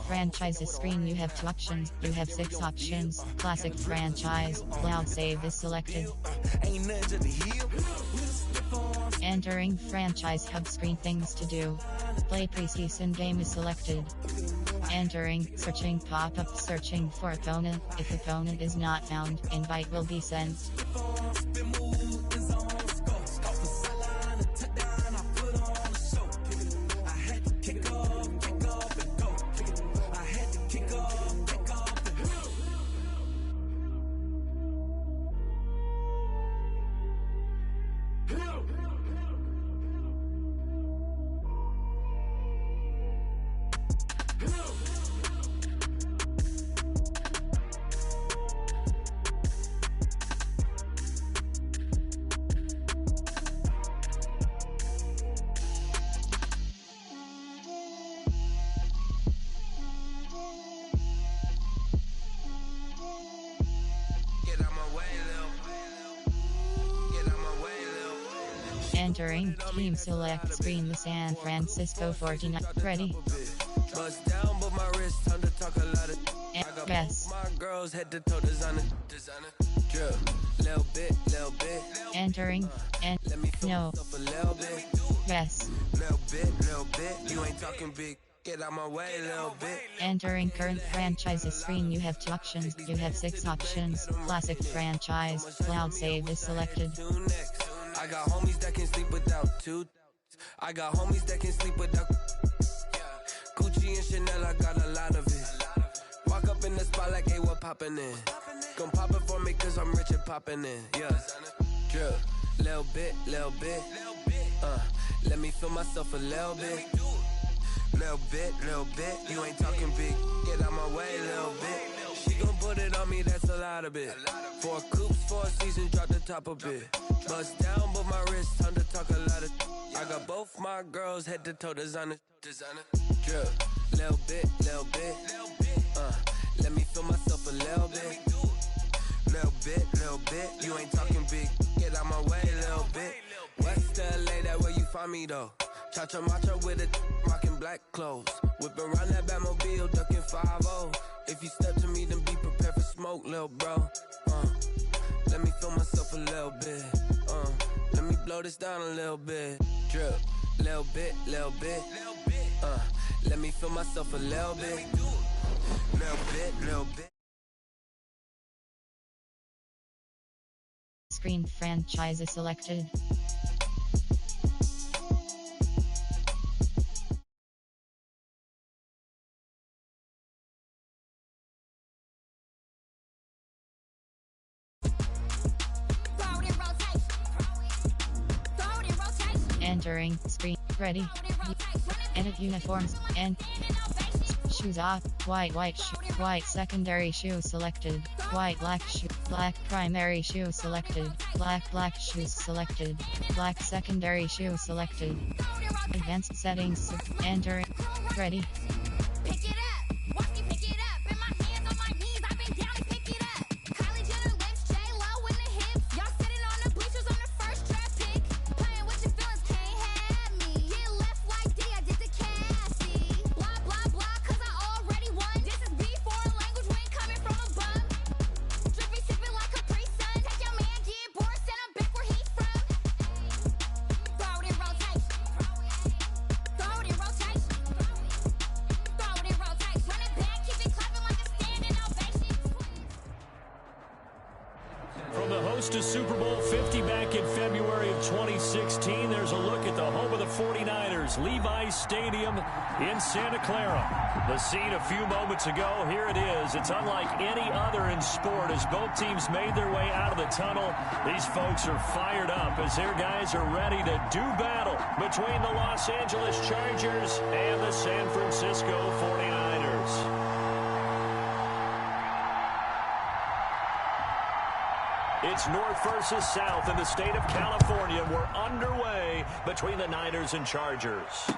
Franchises screen. You have 2 options. You have 6 options. Classic franchise. Cloud save is selected. Entering franchise hub screen. Things to do. Play pre-season game is selected. Entering, searching pop-up, searching for opponent. If opponent is not found, invite will be sent. Entering, team select screen. The San Francisco 49ers. Ready? Yes. Entering, and no. Yes. You ain't talking big. Get out my way, little bit. Entering current franchises screen. You have 2 options. You have 6 options. Classic franchise. Cloud save is selected. I got homies that can sleep without 2. I got homies that can sleep without Gucci and Chanel. I got a lot of it. Walk up in the spot like, hey, what poppin' in? Gon' pop it for me cause I'm rich and poppin' in. Yeah. Drip. Little bit. Let me feel myself a little bit. Little bit. You ain't talking big. Get out my way, little bit. She gon' put it on me, that's a lot of it. 4 coops, 4 seasons, drop the top a bit. Bust down, but my wrist, time to talk a lot of. I got both my girls head to toe designer. Drip, little bit. Let me feel myself a little bit. Little bit. You ain't talking big. Get out my way, little bit. West LA, that where you find me though. Cha-cha matcha with it, rockin' black clothes. Whip around that Batmobile, ducking 5-0. If you step to me, then be prepared for smoke, lil' bro. Let me feel myself a little bit. Let me blow this down a little bit. Drip, little bit. Let me feel myself a little bit. Little bit. Screen franchise is selected. Entering screen. Ready? Edit uniforms and shoes off. White secondary shoe selected. Black primary shoe selected. Black shoes selected. Black secondary shoe selected. Advanced settings. Entering. Ready? Pick it up. Watch me pick it up. In my hands on my knees. I've been down and pick it up. Kylie Jenner lips, J-Lo in the hips. Y'all sitting on the bleachers on the first draft pick. Playing with your feelings, can't have me. Get left like D, I did the Cassie. Blah, blah, blah, cause I already won. This is B4 language, we ain't coming from a bum. Drippy, sipping like a pre-sun. Take your man, get bored, send him back where he's from. Throw it in rotation. Throw it in rotation. Throw it in rotation. Run it back, keep it clapping like a standing ovation. From the host of Super Bowl 50 back in February of 2016, there's a look at the home of the 49ers, Levi's Stadium in Santa Clara. The scene a few moments ago, here it is. It's unlike any other in sport as both teams made their way out of the tunnel. These folks are fired up as their guys are ready to do battle between the Los Angeles Chargers and the San Francisco 49ers. It's north versus south in the state of California. We're underway between the Niners and Chargers.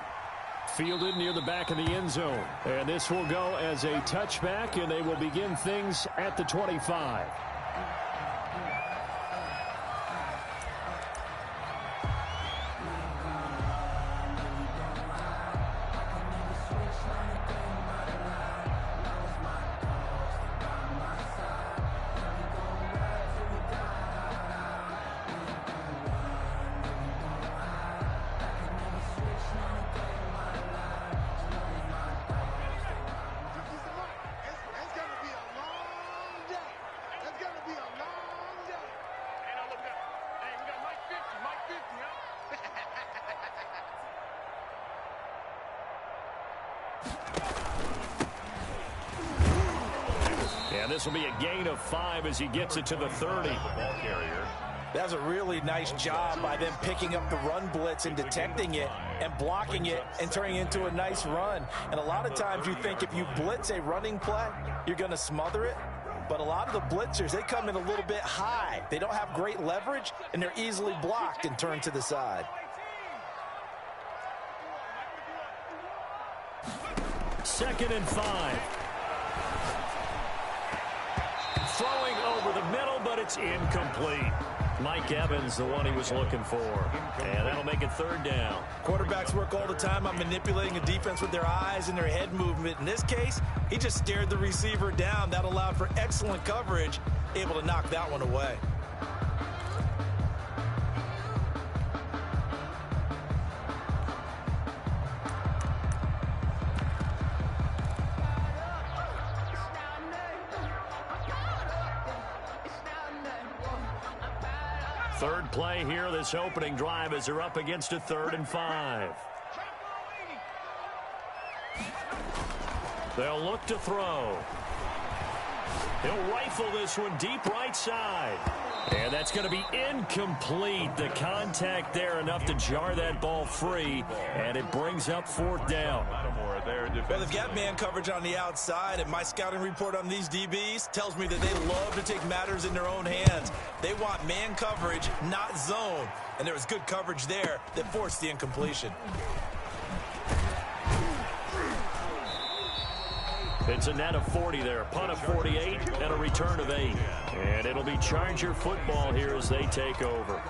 Fielded near the back of the end zone. And this will go as a touchback, and they will begin things at the 25. And this will be a gain of 5 as he gets it to the 30. That was a really nice job by them picking up the run blitz and detecting it and blocking it and turning it into a nice run. And a lot of times you think if you blitz a running play, you're going to smother it. But a lot of the blitzers, they come in a little bit high. They don't have great leverage, and they're easily blocked and turned to the side. Second and 5. Throwing over the middle, but it's incomplete. Mike Evans, the one he was looking for. And that'll make it third down. Quarterbacks work all the time on manipulating a defense with their eyes and their head movement. In this case, he just stared the receiver down. That allowed for excellent coverage, able to knock that one away. Third play here, this opening drive, as they're up against a 3rd and 5. They'll look to throw. He'll rifle this one deep right side. And that's going to be incomplete. The contact there enough to jar that ball free, and it brings up 4th down. Well, they've got man coverage on the outside, and my scouting report on these DBs tells me that they love to take matters in their own hands. They want man coverage, not zone. And there was good coverage there that forced the incompletion. It's a net of 40 there, punt of 48, and a return of 8. And it'll be Charger football here as they take over.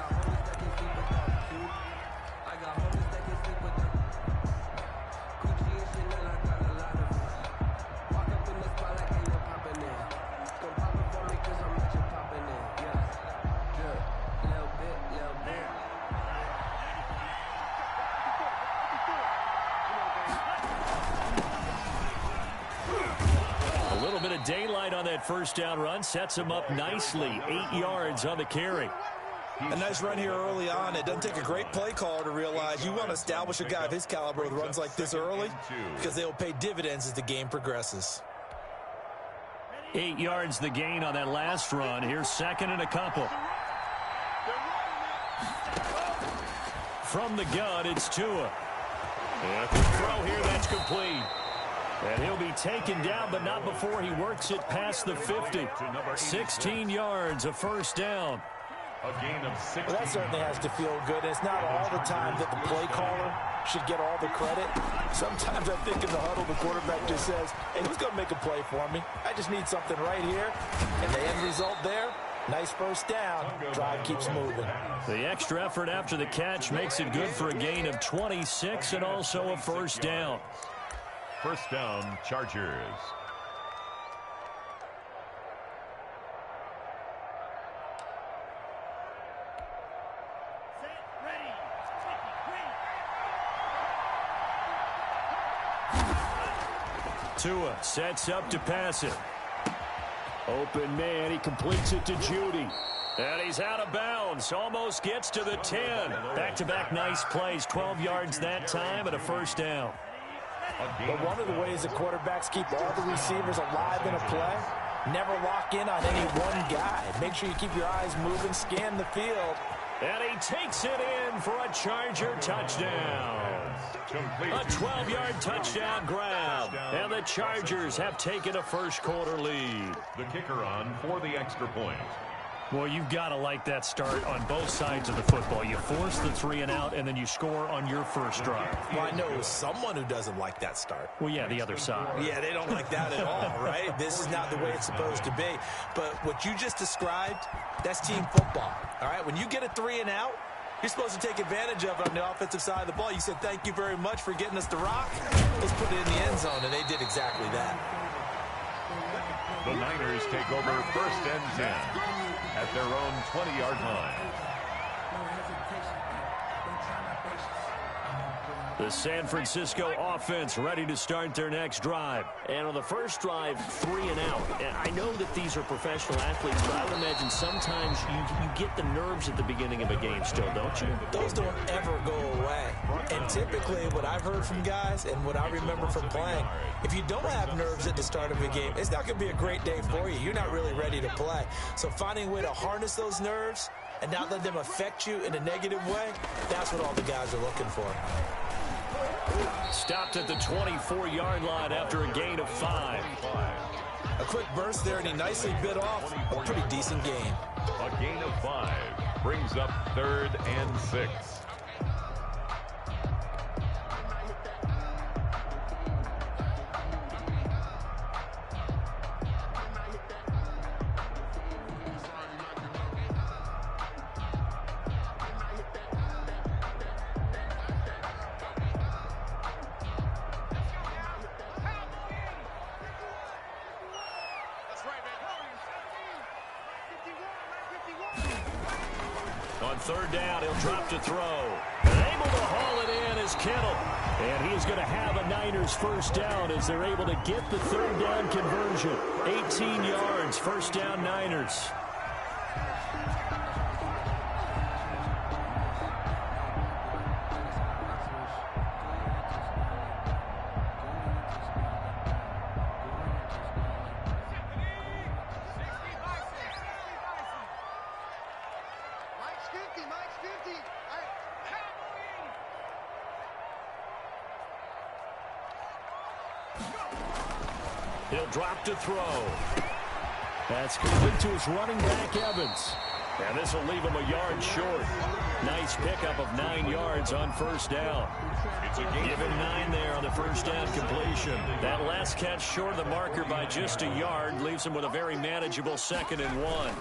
Daylight on that first down run sets him up nicely. 8 yards on the carry. A nice run here early on. It doesn't take a great play caller to realize you want to establish a guy of his caliber with runs like this early because they will pay dividends as the game progresses. 8 yards the gain on that last run. Here's second and a couple. From the gun, it's Tua. And a quick throw here, that's complete. And he'll be taken down, but not before he works it past the 50. 16 yards, a first down. A gain of 6. Well, that certainly has to feel good. It's not all the time that the play caller should get all the credit. Sometimes I think in the huddle, the quarterback just says, hey, who's going to make a play for me? I just need something right here. And the end result there, nice first down. Drive keeps moving. The extra effort after the catch makes it good for a gain of 26 and also a first down. First down, Chargers. Tua sets up to pass it. Open man, he completes it to Judy. And he's out of bounds, almost gets to the 10. Back-to-back nice plays, 12 yards that time and a first down. But one of the ways the quarterbacks keep all the receivers alive in a play, never lock in on any one guy. Make sure you keep your eyes moving, scan the field. And he takes it in for a Charger touchdown. A 12-yard touchdown grab. And the Chargers have taken a first-quarter lead. The kicker on for the extra point. Well, you've got to like that start on both sides of the football. You force the 3 and out, and then you score on your first drive. Well, I know someone who doesn't like that start. Well, yeah, the other side. Yeah, they don't like that at all, right? This is not the way it's supposed to be. But what you just described, that's team football, all right? When you get a 3 and out, you're supposed to take advantage of it on the offensive side of the ball. You said, thank you very much for getting us the rock. Let's put it in the end zone, and they did exactly that. The Niners take over first and 10 at their own 20-yard line. The San Francisco offense ready to start their next drive. And on the first drive, 3 and out. And I know that these are professional athletes, but I would imagine sometimes you get the nerves at the beginning of a game still, don't you? Those don't ever go away. And typically what I've heard from guys and what I remember from playing, if you don't have nerves at the start of a game, it's not going to be a great day for you. You're not really ready to play. So finding a way to harness those nerves and not let them affect you in a negative way, that's what all the guys are looking for. Stopped at the 24-yard line after a gain of 5. A quick burst there, and he nicely bit off a pretty decent gain. A gain of 5 brings up 3rd and 6. On 3rd down, he'll drop to throw. And able to haul it in is Kittle. And he's going to have a Niners first down as they're able to get the 3rd down conversion. 18 yards, first down Niners. He'll drop to throw. That's complete to his running back, Evans. And this will leave him a yard short. Nice pickup of 9 yards on first down. Give him 9 there on the first down completion. That last catch short of the marker by just a yard leaves him with a very manageable 2nd and 1.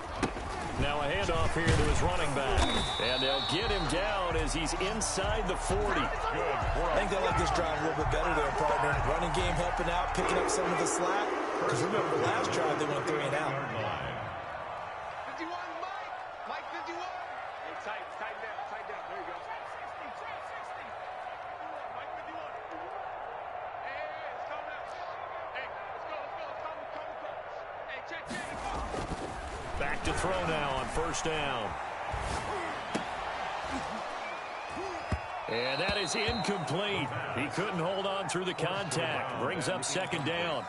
Now a handoff here to his running back. And they'll get him down as he's inside the 40. I think they like this drive a little bit better there, partner. Running game helping out, picking up some of the slack. Because remember, the last drive they went 3 and out. 51, Mike 51. Hey, tighten down. There you go. 60. Mike 51. Hey, it's coming out. Hey, let's go. Come. Hey, check. Back to throw now on first down. And that is incomplete. He couldn't hold on through the contact. Brings up 2nd down.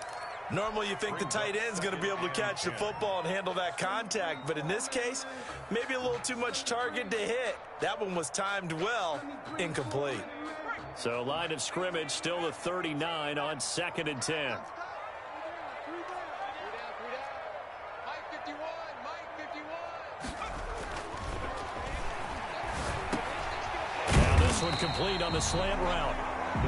Normally you think the tight end's going to be able to catch the football and handle that contact, but in this case, maybe a little too much target to hit. That one was timed well, incomplete. So line of scrimmage still the 39 on 2nd and 10. Now this one complete on the slant route.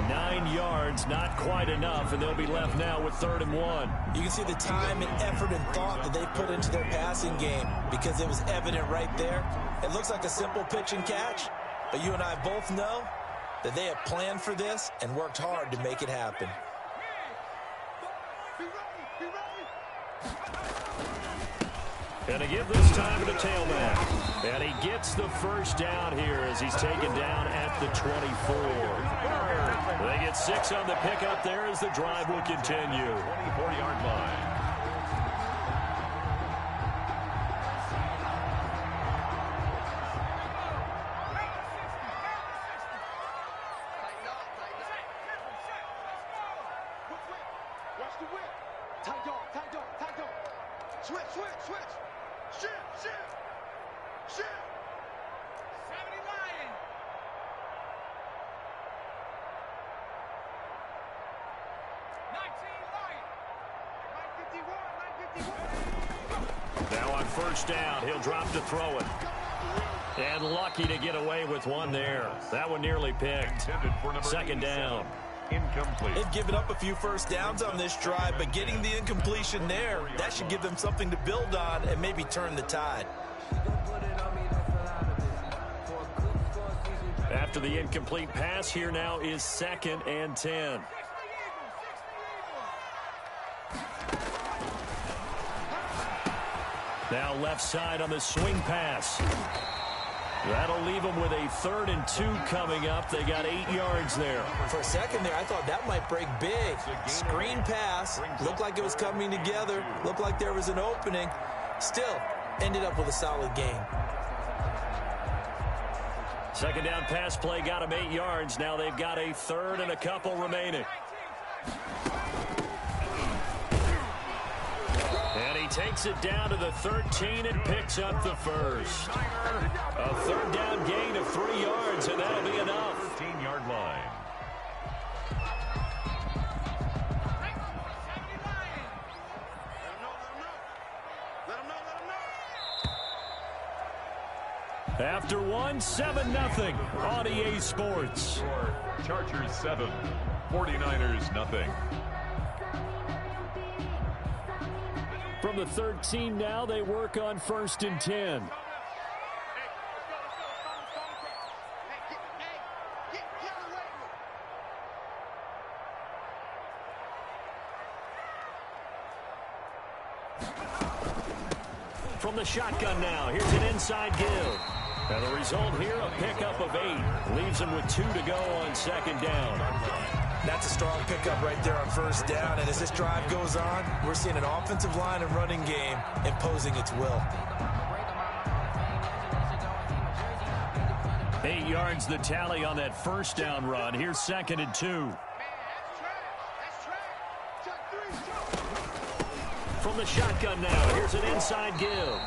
9 yards, not quite enough, and they'll be left now with 3rd and 1. You can see the time and effort and thought that they put into their passing game because it was evident right there. It looks like a simple pitch and catch, but you and I both know that they have planned for this and worked hard to make it happen. And to give this time to the tailback. And he gets the first down here as he's taken down at the 24. They get 6 on the pickup there as the drive will continue. 24-yard line. Watch the whip. Tight dog. Switch. Shift. 70 Lion. 19 Lion. Now on first down, he'll drop to throw it. And lucky to get away with one there. That one nearly picked. 2nd down. Incomplete. They've given up a few first downs on this drive, but getting the incompletion there, that should give them something to build on and maybe turn the tide. After the incomplete pass, here now is 2nd and 10. Now left side on the swing pass. That'll leave them with a 3rd and 2 coming up. They got 8 yards there. For a second there, I thought that might break big. Screen pass. Looked like it was coming together. Looked like there was an opening. Still, ended up with a solid gain. 2nd down pass play got them 8 yards. Now they've got a 3rd and a couple remaining. And he takes it down to the 13 and picks up the first. A 3rd down gain of 3 yards, and that'll be enough. 13-yard line. After one, 7-0 on EA Sports. Chargers 7, 49ers nothing. From the 13 now, they work on 1st and 10. From the shotgun now, here's an inside give. And the result here, a pickup of 8. Leaves them with 2 to go on 2nd down. That's a strong pickup right there on 1st down. And as this drive goes on, we're seeing an offensive line and running game imposing its will. 8 yards the tally on that 1st down run. Here's 2nd and 2. From the shotgun now, here's an inside give.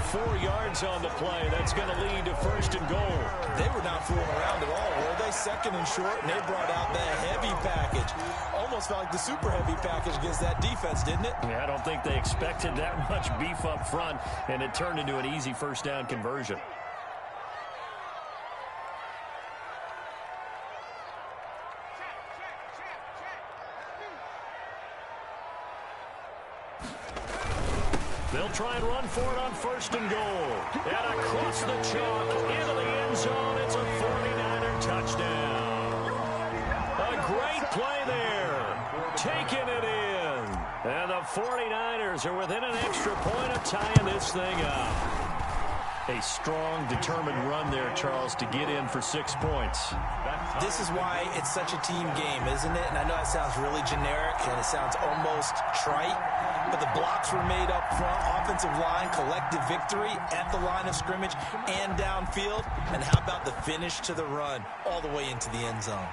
4 yards on the play. That's going to lead to 1st and goal. They were not fooling around at all, were they? 2nd and short, and they brought out the heavy package. Almost felt like the super heavy package against that defense, didn't it? Yeah, I don't think they expected that much beef up front, and it turned into an easy 1st down conversion. They'll try and run for it on 1st and goal. And across the chalk into the end zone. It's a 49er touchdown. A great play there. Taking it in. And the 49ers are within an extra point of tying this thing up. A strong, determined run there, Charles, to get in for 6 points. This is why it's such a team game, isn't it? And I know that sounds really generic and it sounds almost trite, but the blocks were made up front, offensive line, collective victory at the line of scrimmage and downfield. And how about the finish to the run all the way into the end zone?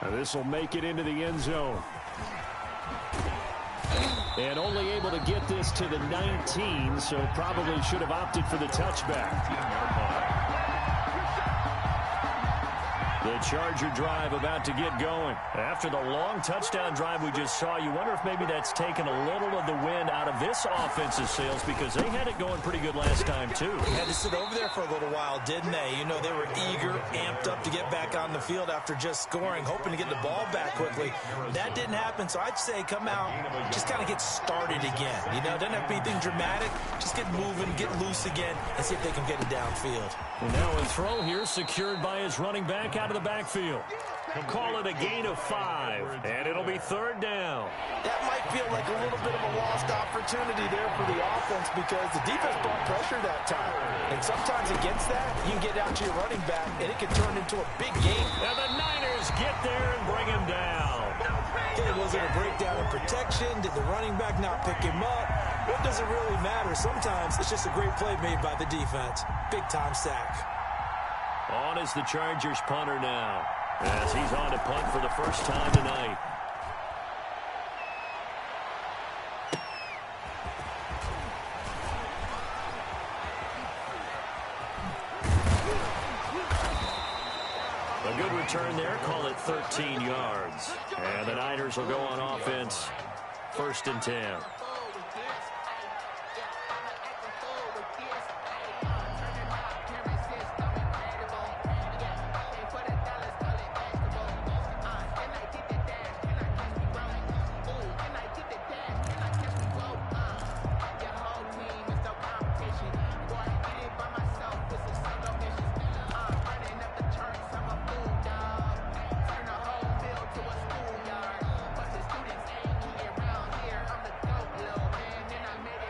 This will make it into the end zone. And only able to get this to the 19, so probably should have opted for the touchback. The Charger drive about to get going. After the long touchdown drive we just saw, you wonder if maybe that's taken a little of the wind out of this offensive sails, because they had it going pretty good last time, too. They had to sit over there for a little while, didn't they? You know, they were eager, amped up to get back on the field after just scoring, hoping to get the ball back quickly. That didn't happen, so I'd say come out, just kind of get started again. You know, doesn't have to be anything dramatic. Just get moving, get loose again, and see if they can get it downfield. And now a throw here secured by his running back out of the backfield. Call it a gain of 5, and it'll be 3rd down. That might feel like a little bit of a lost opportunity there for the offense, because the defense brought pressure that time. And sometimes against that, you can get out to your running back, and it can turn into a big game. And the Niners get there and bring him down. Okay, was it a breakdown in protection? Did the running back not pick him up? What does it really matter? Sometimes it's just a great play made by the defense. Big-time sack. On is the Chargers punter now, as he's on to punt for the first time tonight. A good return there, call it 13 yards. And the Niners will go on offense, 1st and 10.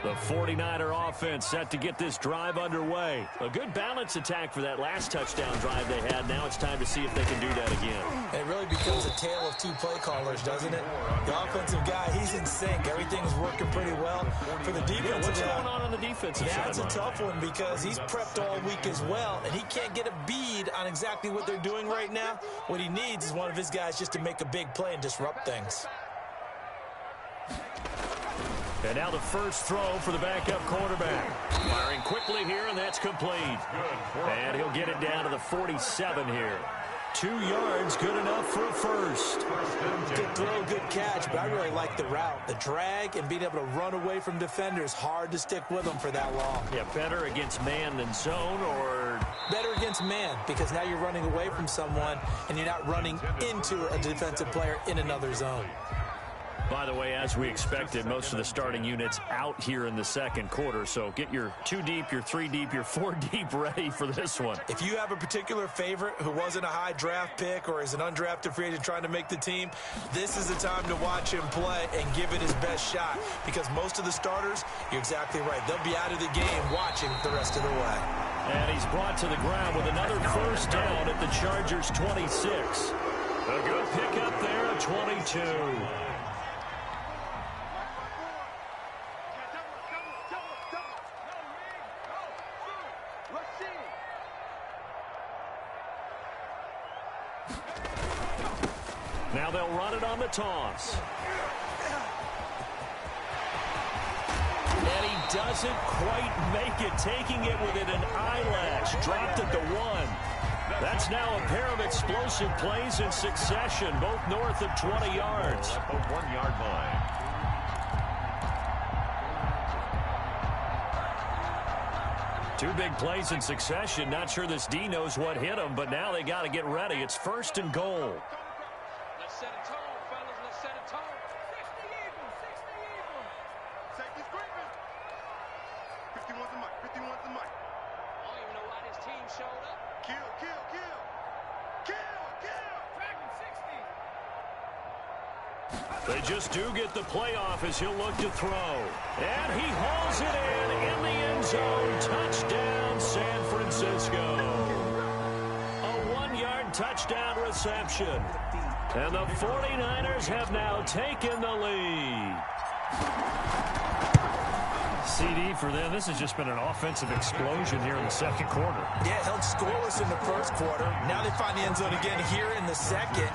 The 49er offense set to get this drive underway. A good balance attack for that last touchdown drive they had. Now it's time to see if they can do that again. And it really becomes a tale of two play callers, doesn't it? The offensive guy, he's in sync. Everything's working pretty well. For the defensive what's guy, going on the defensive side? That's a tough one because he's prepped all week as well, and he can't get a bead on exactly what they're doing right now. What he needs is one of his guys just to make a big play and disrupt things. And now the first throw for the backup quarterback. Firing quickly here, and that's complete. And he'll get it down to the 47 here. 2 yards, good enough for a first. Good throw, good catch, but I really like the route. The drag and being able to run away from defenders, hard to stick with them for that long. Yeah, better against man than zone, or... Better against man, because now you're running away from someone, and you're not running into a defensive player in another zone. By the way, as we expected, most of the starting units out here in the second quarter. So get your 2 deep, your 3 deep, your 4 deep ready for this one. If you have a particular favorite who wasn't a high draft pick or is an undrafted free agent trying to make the team, this is the time to watch him play and give it his best shot. Because most of the starters, you're exactly right, they'll be out of the game watching the rest of the way. And he's brought to the ground with another first down at the Chargers' 26. A good pickup there at 22. Now they'll run it on the toss. And he doesn't quite make it, taking it within an eyelash. Dropped at the 1. That's now a pair of explosive plays in succession, both north of 20 yards. At the 1-yard line. Two big plays in succession. Not sure this D knows what hit him, but now they got to get ready. It's 1st and goal. Let's set a tone, fellas. Let's set a tone. 60 Eagles, 60 Eagles. Safety's creeping. 51's the mic, 51's the mic. I don't even know why this team showed up. Kill, kill, kill. Kill, kill. Dragon 60. They just do get the playoff as he'll look to throw. And he hauls it in the end zone. Touchdown, San Francisco. A 1-yard touchdown reception. And the 49ers have now taken the lead. CD for them. This has just been an offensive explosion here in the second quarter. Yeah, held scoreless in the first quarter. Now they find the end zone again here in the second.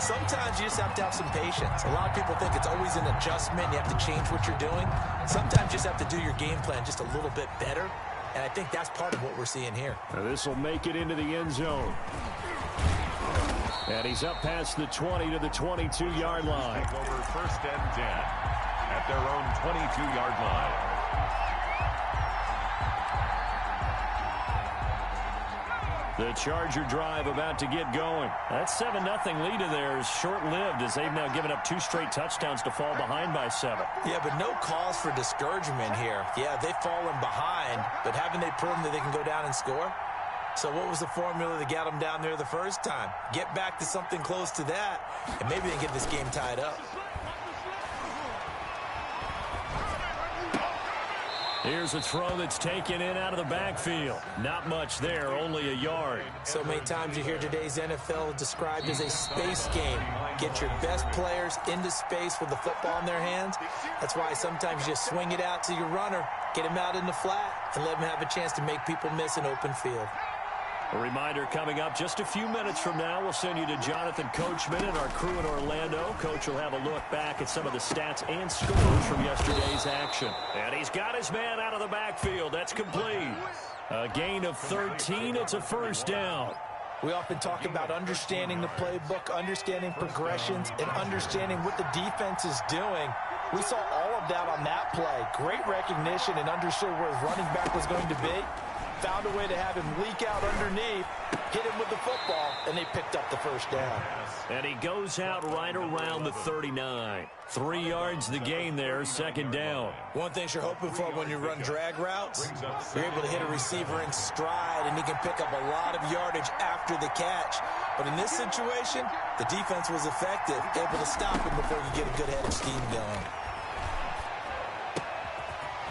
Sometimes you just have to have some patience. A lot of people think it's always an adjustment. You have to change what you're doing. Sometimes you just have to do your game plan just a little bit better. And I think that's part of what we're seeing here. Now this will make it into the end zone. And he's up past the 20 to the 22-yard line. Take over 1st and 10 at their own 22-yard line. The Charger drive about to get going. That 7-0 lead of theirs short-lived as they've now given up 2 straight touchdowns to fall behind by 7. Yeah, but no cause for discouragement here. Yeah, they've fallen behind, but haven't they proven that they can go down and score? So what was the formula that got them down there the first time? Get back to something close to that, and maybe they can get this game tied up. Here's a throw that's taken in out of the backfield. Not much there, only a yard. So many times you hear today's NFL described as a space game. Get your best players into space with the football in their hands. That's why sometimes you just swing it out to your runner, get him out in the flat, and let him have a chance to make people miss an open field. A reminder coming up just a few minutes from now. We'll send you to Jonathan Coachman and our crew in Orlando. Coach will have a look back at some of the stats and scores from yesterday's action. And he's got his man out of the backfield. That's complete. A gain of 13. It's a first down. We often talk about understanding the playbook, understanding progressions, and understanding what the defense is doing. We saw all of that on that play. Great recognition and understood where his running back was going to be. Found a way to have him leak out underneath, hit him with the football, and they picked up the first down. And he goes out right around the 39. 3 yards the gain there, second down. One thing you're hoping for when you run drag routes, you're able to hit a receiver in stride, and he can pick up a lot of yardage after the catch. But in this situation, the defense was effective, able to stop him before you get a good head of steam going.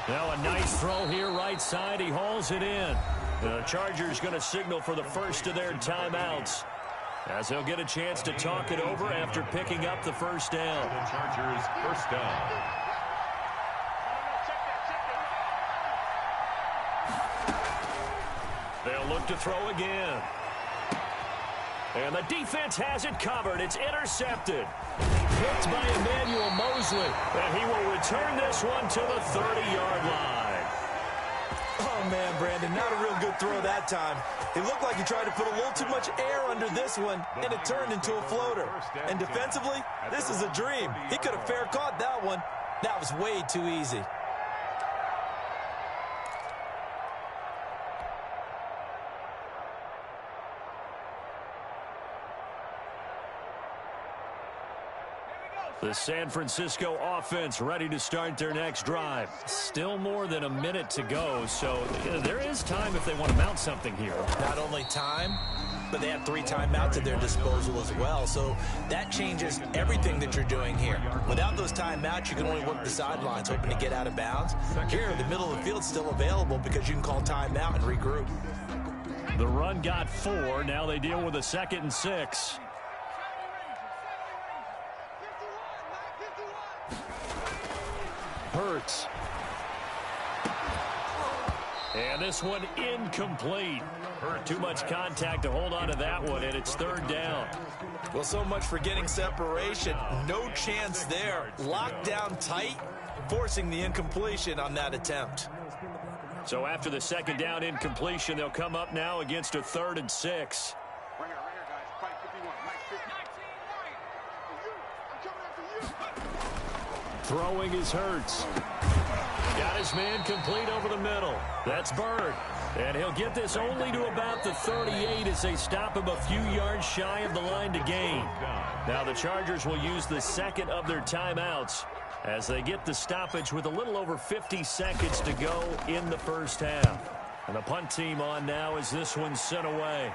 Now a nice throw here right side. He hauls it in. The Chargers going to signal for the first of their timeouts, as they'll get a chance to talk it over after picking up the first down. The Chargers first down. They'll look to throw again. And the defense has it covered. It's intercepted. Picked by Emmanuel Mosley. And he will return this one to the 30-yard line. Oh, man, Brandon, not a real good throw that time. It looked like he tried to put a little too much air under this one, and it turned into a floater. And defensively, this is a dream. He could have fair caught that one. That was way too easy. The San Francisco offense ready to start their next drive. Still more than a minute to go, so there is time if they want to mount something here. Not only time, but they have 3 timeouts at their disposal as well, so that changes everything that you're doing here. Without those timeouts, you can only work the sidelines, hoping to get out of bounds. Here, the middle of the field's still available because you can call timeout and regroup. The run got 4. Now they deal with a 2nd and 6. Hurts. And this one incomplete. Too much contact to hold on to that one, and it's 3rd down. Well, so much for getting separation. No chance there. Locked down tight, forcing the incompletion on that attempt. So after the 2nd down incompletion, they'll come up now against a 3rd and 6. Right here, guys. Fight 51. Nice 50. Throwing is Hurts. Got his man complete over the middle. That's Bird. And he'll get this only to about the 38 as they stop him a few yards shy of the line to gain. Now the Chargers will use the 2nd of their timeouts as they get the stoppage with a little over 50 seconds to go in the first half. And the punt team on now as this one's sent away.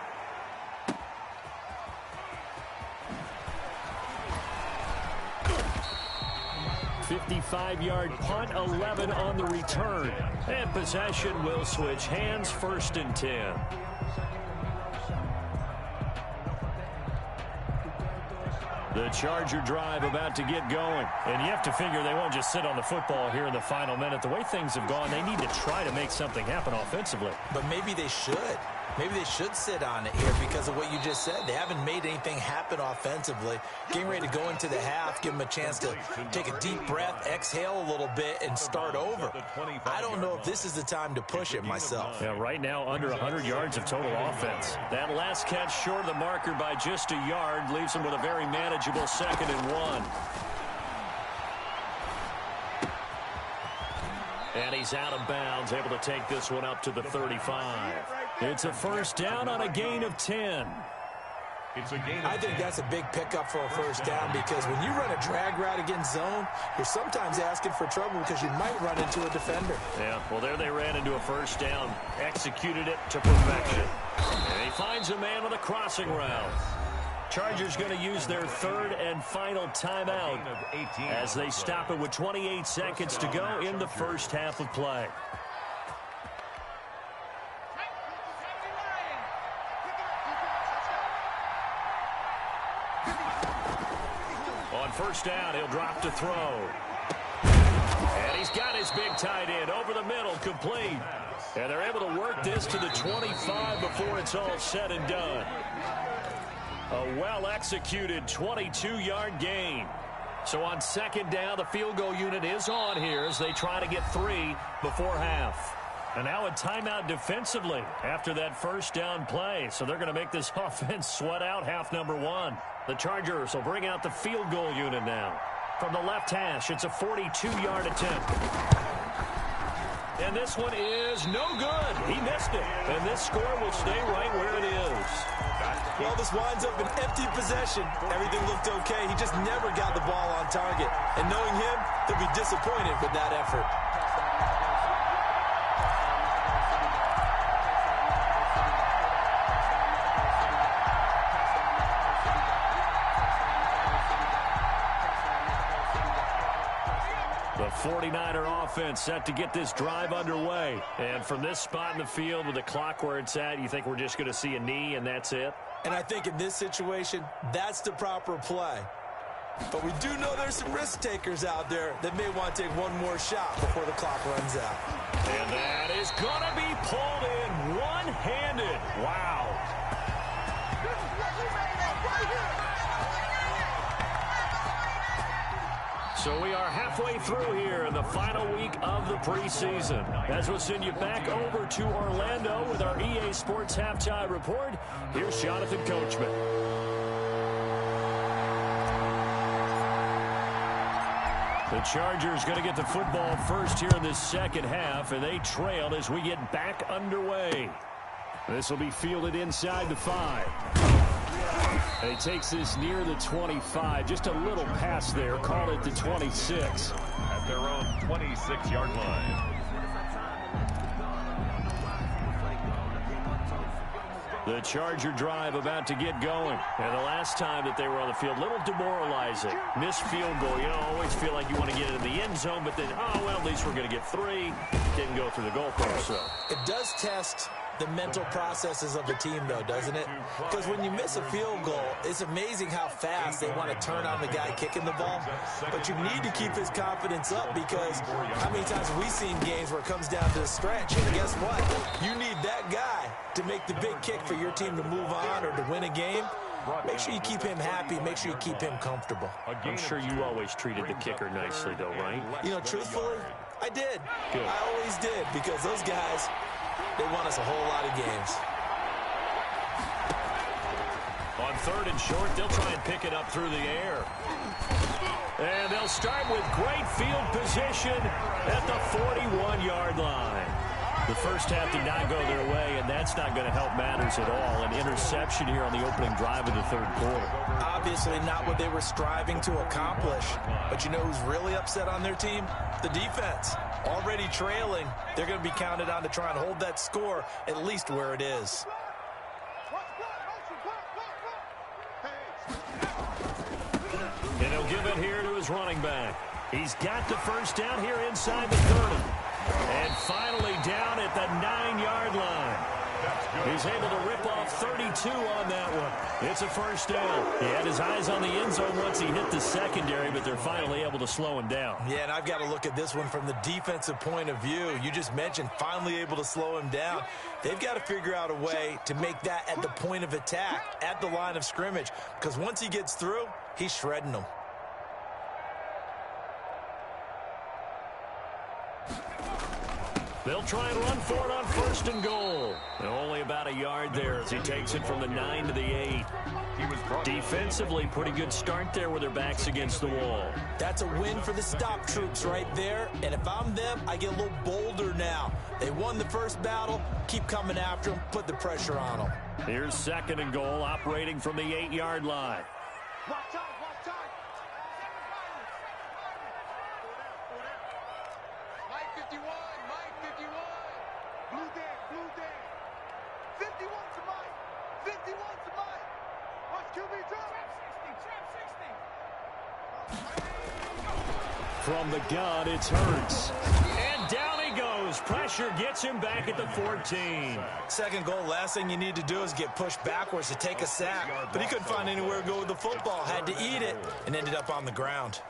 55-yard punt, 11 on the return. And possession will switch hands, 1st and 10. The Charger drive about to get going. And you have to figure they won't just sit on the football here in the final minute. The way things have gone, they need to try to make something happen offensively. But maybe they should. Maybe they should sit on it here because of what you just said. They haven't made anything happen offensively. Getting ready to go into the half, give them a chance to take a deep breath, exhale a little bit, and start over. I don't know if this is the time to push it myself. Yeah, right now under 100 yards of total offense. That last catch short of the marker by just a yard leaves them with a very manageable 2nd and 1. And he's out of bounds, able to take this one up to the 35. It's a 1st down on a gain of 10. I think that's a big pickup for a 1st down because when you run a drag route against zone, you're sometimes asking for trouble because you might run into a defender. Yeah, well, there they ran into a 1st down, executed it to perfection. And he finds a man on the crossing route. Chargers going to use their 3rd and final timeout as they stop it with 28 seconds to go in the first half of play. On 1st down, he'll drop to throw. And he's got his big tight end over the middle, complete. And they're able to work this to the 25 before it's all said and done. A well-executed 22-yard gain. So on 2nd down, the field goal unit is on here as they try to get 3 before half. And now a timeout defensively after that 1st down play. So they're going to make this offense sweat out half number 1. The Chargers will bring out the field goal unit now. From the left hash, it's a 42-yard attempt. And this one is no good. He missed it. And this score will stay right where it is. Well, this winds up an empty possession. Everything looked okay. He just never got the ball on target. And knowing him, he'll be disappointed with that effort. The 49er offense set to get this drive underway. And from this spot in the field with the clock where it's at, you think we're just going to see a knee and that's it? And I think in this situation, that's the proper play. But we do know there's some risk takers out there that may want to take one more shot before the clock runs out. And that is going to be pulled in one-handed. Wow. So we are halfway through here in the final week of the preseason. As we'll send you back over to Orlando with our EA Sports Halftime Report, here's Jonathan Coachman. The Chargers going to get the football first here in this second half, and they trail as we get back underway. This will be fielded inside the 5. And he takes this near the 25. Just a little pass there. Call it the 26. At their own 26-yard line. The Charger drive about to get going. And the last time that they were on the field, a little demoralizing. Missed field goal. You know, always feel like you want to get it in the end zone, but then, oh, well, at least we're going to get 3. Didn't go through the goalpost, so. It does test the mental processes of the team, though, doesn't it? Because when you miss a field goal, it's amazing how fast they want to turn on the guy kicking the ball. But you need to keep his confidence up, because how many times have we seen games where it comes down to the stretch? And guess what? You need that guy to make the big kick for your team to move on or to win a game. Make sure you keep him happy. Make sure you keep him comfortable. I'm sure you always treated the kicker nicely, though, right? You know, truthfully, I did. Good. I always did, because those guys, they won us a whole lot of games. On 3rd and short, they'll try and pick it up through the air. And they'll start with great field position at the 41-yard line. The first half did not go their way, and that's not going to help matters at all. An interception here on the opening drive of the 3rd quarter. Obviously not what they were striving to accomplish. But you know who's really upset on their team? The defense. Already trailing, they're going to be counted on to try and hold that score at least where it is. And he'll give it here to his running back. He's got the first down here inside the 30. And finally down at the 9-yard line. He's able to rip off 32 on that one. It's a first down. He had his eyes on the end zone once he hit the secondary, but they're finally able to slow him down. Yeah, and I've got to look at this one from the defensive point of view. You just mentioned finally able to slow him down. They've got to figure out a way to make that at the point of attack, at the line of scrimmage, because once he gets through, he's shredding them. They'll try and run for it on 1st and goal. And only about a yard there as he takes it from the 9 to the 8. Defensively, pretty good start there with their backs against the wall. That's a win for the stop troops right there. And if I'm them, I get a little bolder now. They won the first battle. Keep coming after them. Put the pressure on them. Here's 2nd and goal, operating from the 8-yard line. Watch out, watch out. Mike 51, Mike 51. Blue Dan. 51 to Mike. 51 to Mike. Watch QB drop. Trap 60. From the gun, it's Hurts. And down he goes. Pressure gets him back at the 14. 2nd goal, last thing you need to do is get pushed backwards to take a sack. But he couldn't find anywhere to go with the football. Had to eat it and ended up on the ground.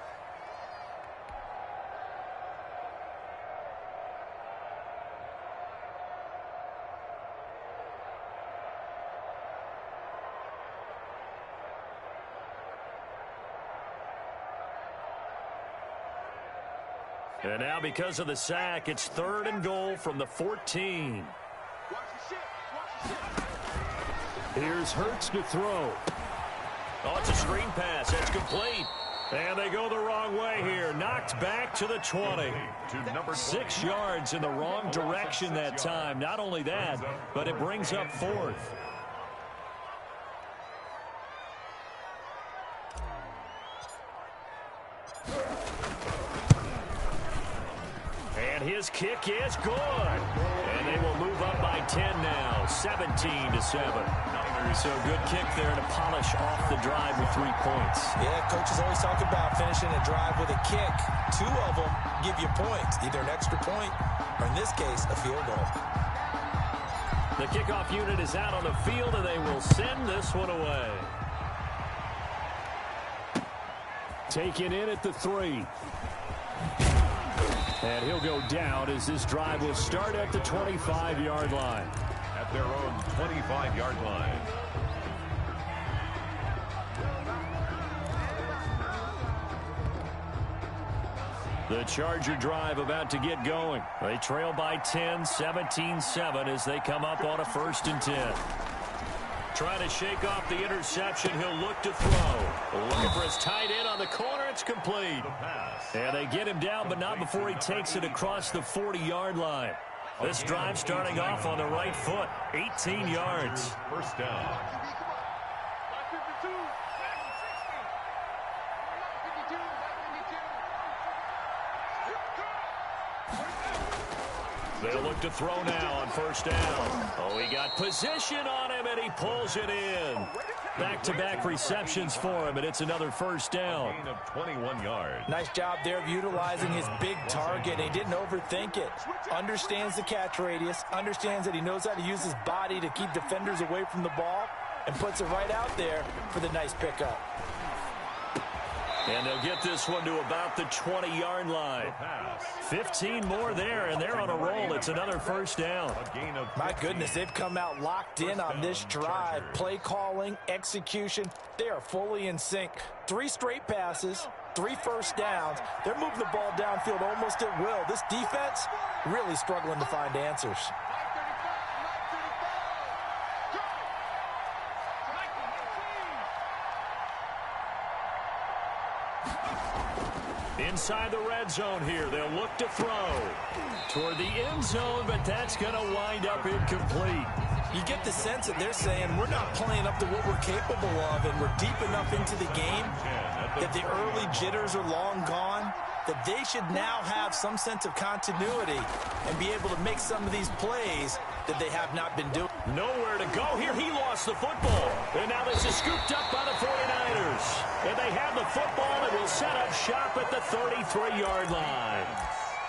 And now because of the sack, it's 3rd and goal from the 14. Watch the shit. Watch the shit. Here's Hurts to throw. Oh, it's a screen pass. That's complete. And they go the wrong way here. Knocked back to the 20. 6 yards in the wrong direction that time. Not only that, but it brings up 4th. And his kick is good. And they will move up by 10 now, 17-7. So good kick there to polish off the drive with 3 points. Yeah, coaches always talk about finishing a drive with a kick. 2 of them give you points, either an extra point or, in this case, a field goal. The kickoff unit is out on the field, and they will send this one away. Taken in at the 3. And he'll go down as this drive will start at the 25-yard line. At their own 25-yard line. The Charger drive about to get going. They trail by 10, 17-7 as they come up on a 1st and 10. Trying to shake off the interception. He'll look to throw. Looking for his tight end on the corner. It's complete. And they get him down, but not before he takes it across the 40-yard line. This drive starting off on the right foot. 18 yards. First down. They'll look to throw now on 1st down. Oh, he got position on him, and he pulls it in. Back-to-back receptions for him, and it's another 1st down. A gain of 21 yards. Nice job there of utilizing his big target. He didn't overthink it. Understands the catch radius. Understands that he knows how to use his body to keep defenders away from the ball, and puts it right out there for the nice pickup. And they'll get this one to about the 20-yard line. 15 more there, and they're on a roll. It's another 1st down. My goodness, they've come out locked in on this drive. Play calling, execution, they are fully in sync. 3 straight passes, 3 first downs. They're moving the ball downfield almost at will. This defense really struggling to find answers. Inside the red zone here, they'll look to throw toward the end zone, but that's going to wind up incomplete. You get the sense that they're saying we're not playing up to what we're capable of, and we're deep enough into the game that the early jitters are long gone, that they should now have some sense of continuity and be able to make some of these plays that they have not been doing. Nowhere to go here. He lost the football. And now this is scooped up by the 49ers. And they have the football and will set up shop at the 33-yard line.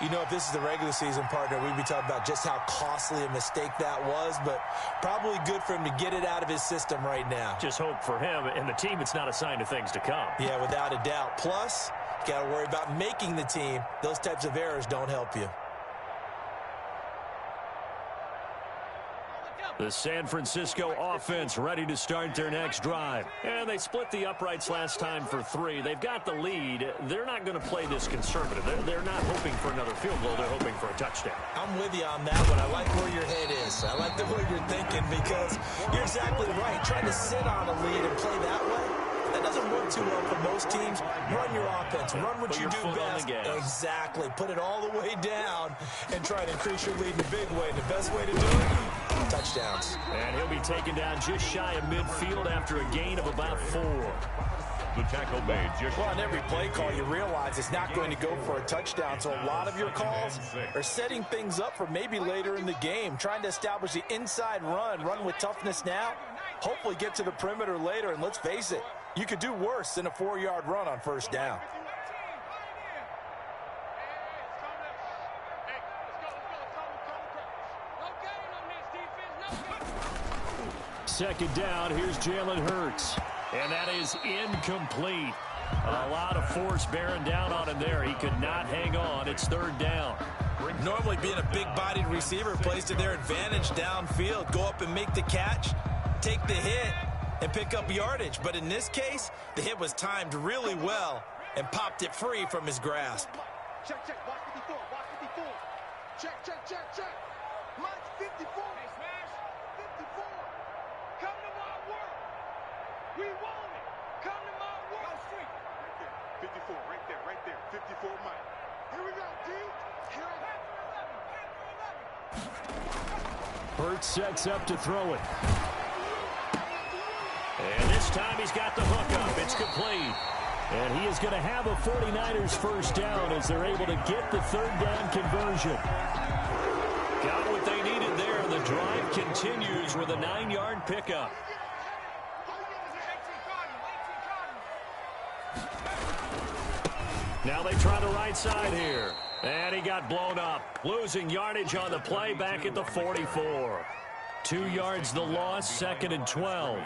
You know, if this is the regular season, partner, we'd be talking about just how costly a mistake that was, but probably good for him to get it out of his system right now. Just hope for him and the team it's not a sign of things to come. Yeah, without a doubt. Plus, you got to worry about making the team. Those types of errors don't help you. The San Francisco offense ready to start their next drive. And they split the uprights last time for 3. They've got the lead. They're not going to play this conservative. They're not hoping for another field goal. They're hoping for a touchdown. I'm with you on that one. I like where your head is. I like the way you're thinking because you're exactly right. Trying to sit on a lead and play that way, that doesn't work too well for most teams. Run your offense. Run what you do best. Exactly. Put it all the way down and try to increase your lead in a big way. The best way to do it, touchdowns. And he'll be taken down just shy of midfield after a gain of about 4. The tackle made. Well, on every play call, you realize it's not going to go for a touchdown. So a lot of your calls are setting things up for maybe later in the game, trying to establish the inside run with toughness now, hopefully get to the perimeter later. And let's face it, you could do worse than a 4-yard run on 1st down. Second down, here's Jalen Hurts. And that is incomplete. A lot of force bearing down on him there. He could not hang on. It's 3rd down. Normally being a big-bodied receiver plays to their advantage downfield. Go up and make the catch, take the hit, and pick up yardage. But in this case, the hit was timed really well and popped it free from his grasp. Check, watch 54, watch 54. Check. March 54. Hey, Smash. 54. Come to my work. We want it. Come to my work. Right there. 54, right there. 54 Mike. Here we go, D. Hurts sets up to throw it. And this time he's got the hook up. It's complete. And he is going to have a 49ers first down as they're able to get the third down conversion. Got what they needed there. The drive continues with a 9-yard pickup. Now they try the right side here. And he got blown up. Losing yardage on the play back at the 44. 2 yards the loss, 2nd and 12.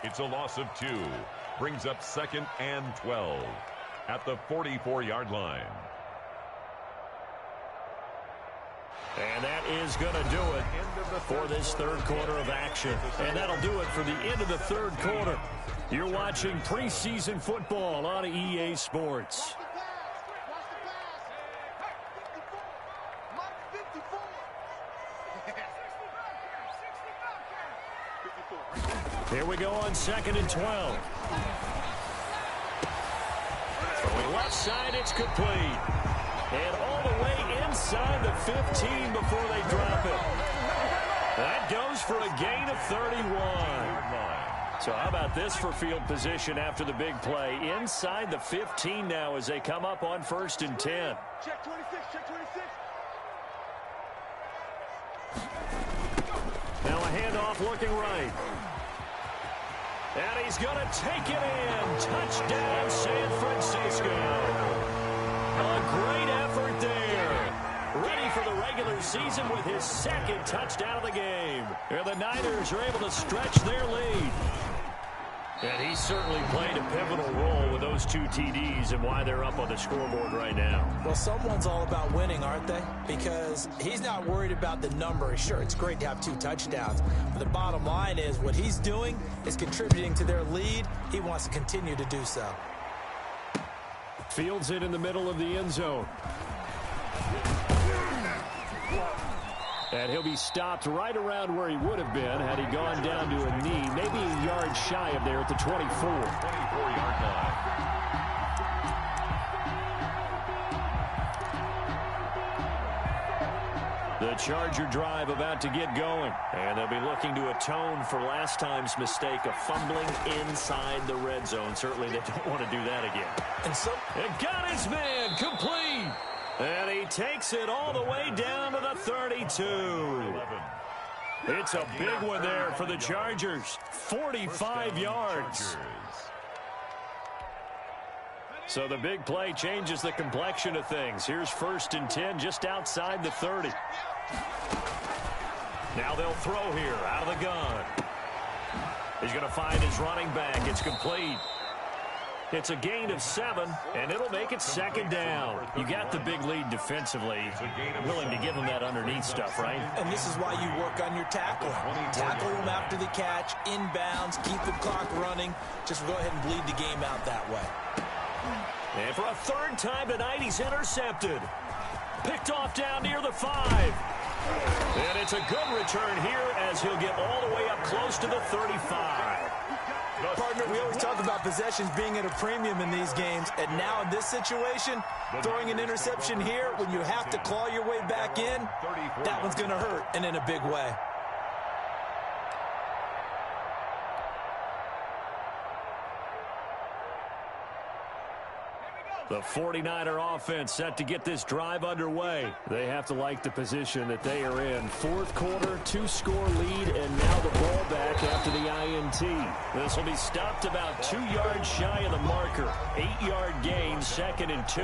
It's a loss of 2. Brings up 2nd and 12 at the 44-yard line. And that is going to do it for this third quarter of action. And that'll do it for the end of the third quarter. You're watching preseason football on EA Sports. Here we go on 2nd and 12. Throwing left side, it's complete. And all the way inside the 15 before they drop it. That goes for a gain of 31. So how about this for field position after the big play? Inside the 15 now as they come up on 1st and 10. Check 26, check 26. Now a handoff looking right. And he's going to take it in. Touchdown, San Francisco. A great effort there. Ready for the regular season with his 2nd touchdown of the game. And the Niners are able to stretch their lead. And he certainly played a pivotal role with those 2 TDs and why they're up on the scoreboard right now. Well, someone's all about winning, aren't they? Because he's not worried about the number. Sure, it's great to have 2 touchdowns. But the bottom line is what he's doing is contributing to their lead. He wants to continue to do so. Fields it in the middle of the end zone. And he'll be stopped right around where he would have been had he gone down to a knee, maybe a yard shy of there at the 24. 24-yard line. The Charger drive about to get going. And they'll be looking to atone for last time's mistake of fumbling inside the red zone. Certainly they don't want to do that again. And got his man complete. And he takes it all the way down to the 32. It's a big one there for the Chargers. 45 yards. So the big play changes the complexion of things. Here's 1st and 10 just outside the 30. Now they'll throw here out of the gun. He's going to find his running back. It's complete. It's a gain of 7, and it'll make it 2nd down. You got the big lead defensively. Willing to give them that underneath stuff, right? And this is why you work on your tackling. Tackle them after the catch, inbounds, keep the clock running. Just go ahead and bleed the game out that way. And for a 3rd time tonight, he's intercepted. Picked off down near the 5. And it's a good return here as he'll get all the way up close to the 35. Partner, we always talk about possessions being at a premium in these games, and now in this situation, throwing an interception here when you have to claw your way back in, that one's going to hurt, and in a big way. The 49er offense set to get this drive underway. They have to like the position that they are in. 4th quarter, 2-score lead, and now the ball back after the INT. This will be stopped about 2 yards shy of the marker. 8-yard gain, 2nd and 2.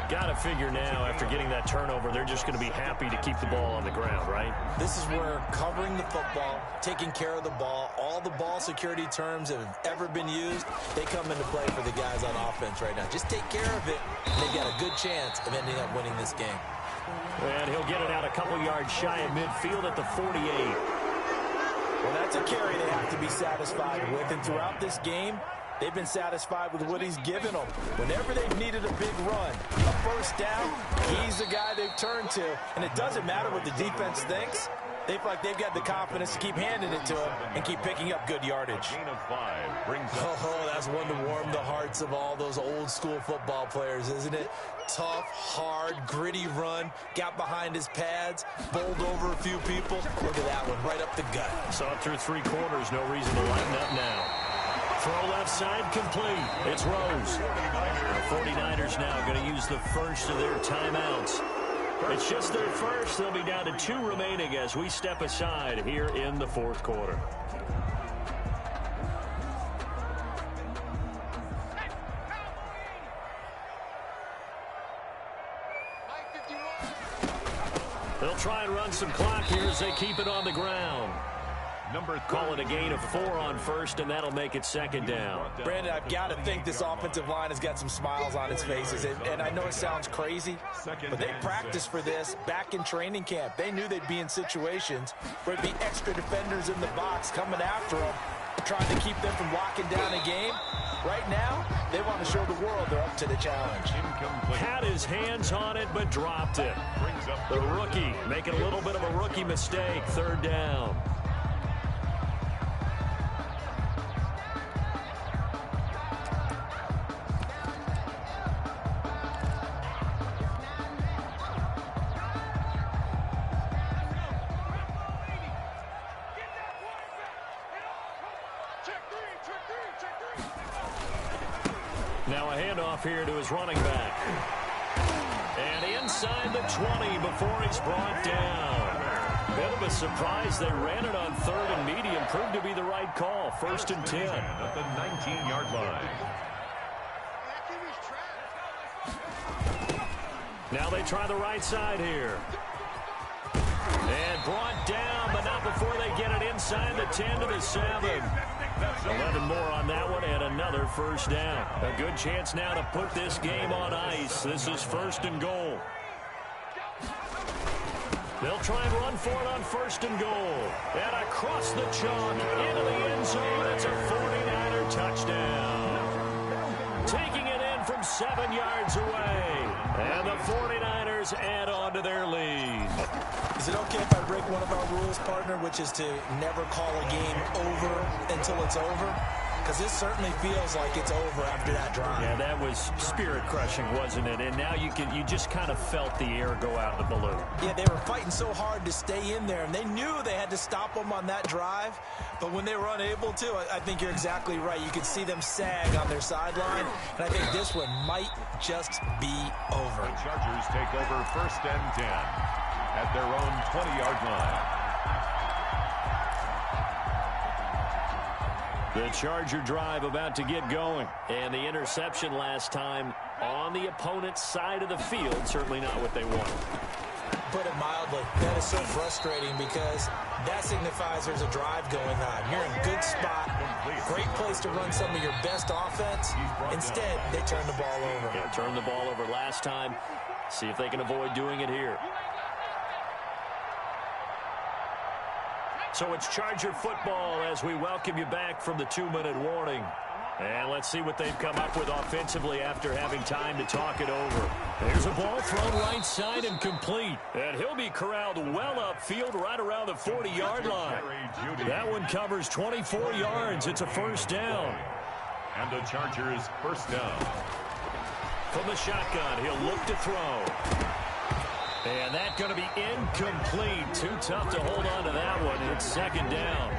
Got to figure now, after getting that turnover, they're just going to be happy to keep the ball on the ground, right? This is where covering the football, taking care of the ball, all the ball security terms that have ever been used, they come into play for the guys on offense right now. Just take care of it, and they've got a good chance of ending up winning this game. And he'll get it out a couple yards shy of midfield at the 48. Well, that's a carry they have to be satisfied with, and throughout this game, they've been satisfied with what he's given them. Whenever they've needed a big run, a 1st down, he's the guy they've turned to, and it doesn't matter what the defense thinks. They feel like they've got the confidence to keep handing it to him and keep picking up good yardage. Oh, that's one to warm the hearts of all those old school football players, isn't it? Tough, hard, gritty run, got behind his pads, bowled over a few people. Look at that one, right up the gut. Saw it through 3 quarters, no reason to lighten up now. Throw left side complete. It's Rose. The 49ers now going to use the first of their timeouts. It's just their first. They'll be down to 2 remaining as we step aside here in the fourth quarter. They'll try and run some clock here as they keep it on the ground. Call it a gain of 4 on first, and that'll make it second down. Brandon, I've got to think this offensive line has got some smiles on its faces. And I know it sounds crazy, but they practiced for this back in training camp. They knew they'd be in situations where there'd be extra defenders in the box coming after them, trying to keep them from locking down a game. Right now, they want to show the world they're up to the challenge. Had his hands on it, but dropped it. The rookie making a little bit of a rookie mistake. Third down. Now a handoff here to his running back. And inside the 20 before he's brought down. Bit of a surprise. They ran it on third and medium. Proved to be the right call. First and 10. At the 19-yard line. Now they try the right side here. And brought down, but not before they get it inside the 10 to the 7. 11 more on that one, and another first down. A good chance now to put this game on ice. This is first and goal. They'll try and run for it on first and goal. And across the chalk, into the end zone. It's a 49er touchdown. Taking it in from 7 yards away. And the 49ers add on to their lead. Is it okay if I break one of our rules, partner, which is to never call a game over until it's over? Because this certainly feels like it's over after that drive. Yeah, that was spirit-crushing, wasn't it? And now you just kind of felt the air go out of the balloon. Yeah, they were fighting so hard to stay in there, and they knew they had to stop them on that drive. But when they were unable to, I think you're exactly right. You could see them sag on their sideline, and I think this one might just be over. The Chargers take over first and 10 at their own 20-yard line. The Charger drive about to get going. And the interception last time on the opponent's side of the field. Certainly not what they wanted. Put it mildly, that is so frustrating because that signifies there's a drive going on. You're in a good spot, great place to run some of your best offense. Instead, they turn the ball over. Yeah, turned the ball over last time. See if they can avoid doing it here. So it's Charger football as we welcome you back from the 2-minute warning. And let's see what they've come up with offensively after having time to talk it over. There's a ball thrown right side and complete. And he'll be corralled well upfield right around the 40-yard line. That one covers 24 yards. It's a first down. And the Chargers first down. From the shotgun, he'll look to throw. And that's going to be incomplete. Too tough to hold on to that one. It's second down.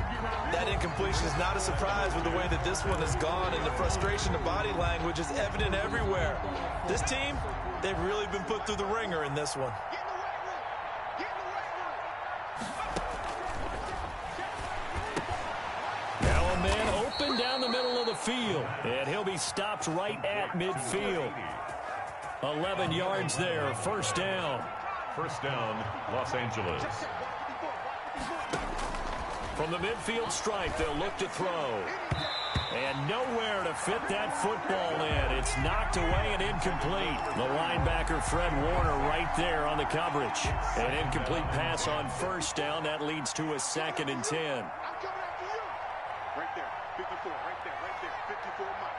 That incompletion is not a surprise with the way that this one has gone, and the frustration of body language is evident everywhere. This team, they've really been put through the ringer in this one. Now a man open down the middle of the field, and he'll be stopped right at midfield. 11 yards there, first down. First down, Los Angeles. From the midfield stripe, they'll look to throw. And nowhere to fit that football in. It's knocked away and incomplete. The linebacker, Fred Warner, right there on the coverage. An incomplete pass on first down. That leads to a second and 10. I'm coming after you. Right there, 54, right there, 54 Mike.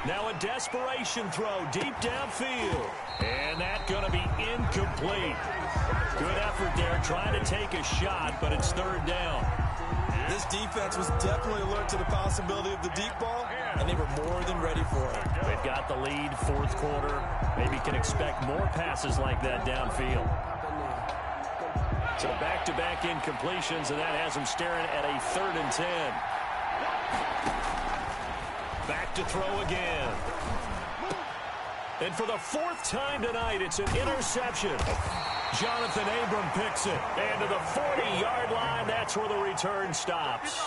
Now a desperation throw deep downfield. And that's going to be incomplete. Good effort there trying to take a shot, but it's third down. This defense was definitely alert to the possibility of the deep ball, and they were more than ready for it. They've got the lead, fourth quarter. Maybe can expect more passes like that downfield. So back-to-back incompletions, and that has them staring at a 3rd and 10. Back to throw again. And for the 4th time tonight, it's an interception. Jonathan Abram picks it. And to the 40-yard line, that's where the return stops.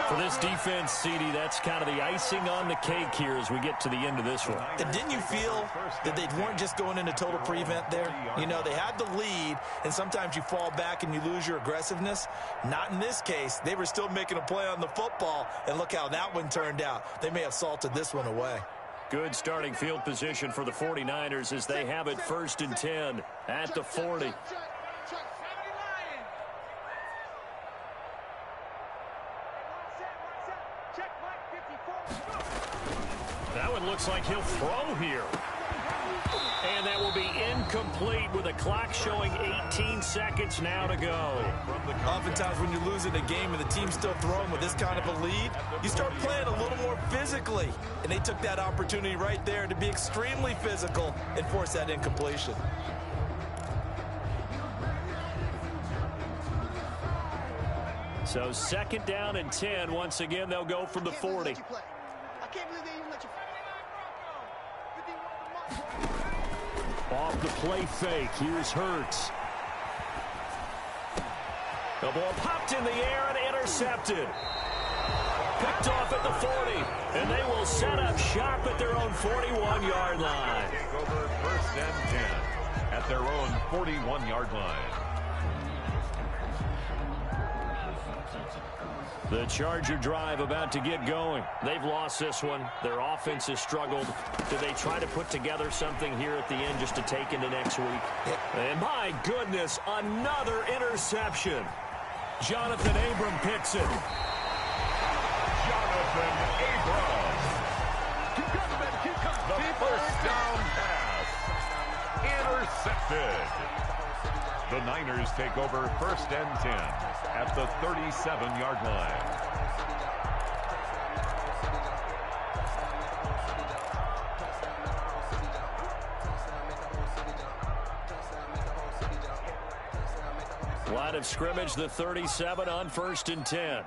For this defense, CD, that's kind of the icing on the cake here as we get to the end of this one. And didn't you feel that they weren't just going into total prevent there? You know, they had the lead, and sometimes you fall back and you lose your aggressiveness. Not in this case. They were still making a play on the football, and look how that one turned out. They may have salted this one away. Good starting field position for the 49ers as they have it 1st and 10 at the 40. That one looks like he'll throw here. And that will be incomplete with the clock showing 18 seconds now to go. Oftentimes when you're losing a game and the team's still throwing with this kind of a lead, you start playing a little more physically. And they took that opportunity right there to be extremely physical and force that incompletion. So 2nd down and 10. Once again, they'll go from the 40. Off the play fake. Here's Hurts. The ball popped in the air and intercepted. Picked off at the 40. And they will set up shop at their own 41-yard line. Take over 1st and 10 at their own 41-yard line. The Charger drive about to get going. They've lost this one. Their offense has struggled. Do they try to put together something here at the end just to take into next week? And my goodness, another interception. Jonathan Abram picks it. Jonathan Abram. The 1st down pass. Intercepted. The Niners take over 1st and 10 at the 37-yard line. Line of scrimmage, the 37 on 1st and 10.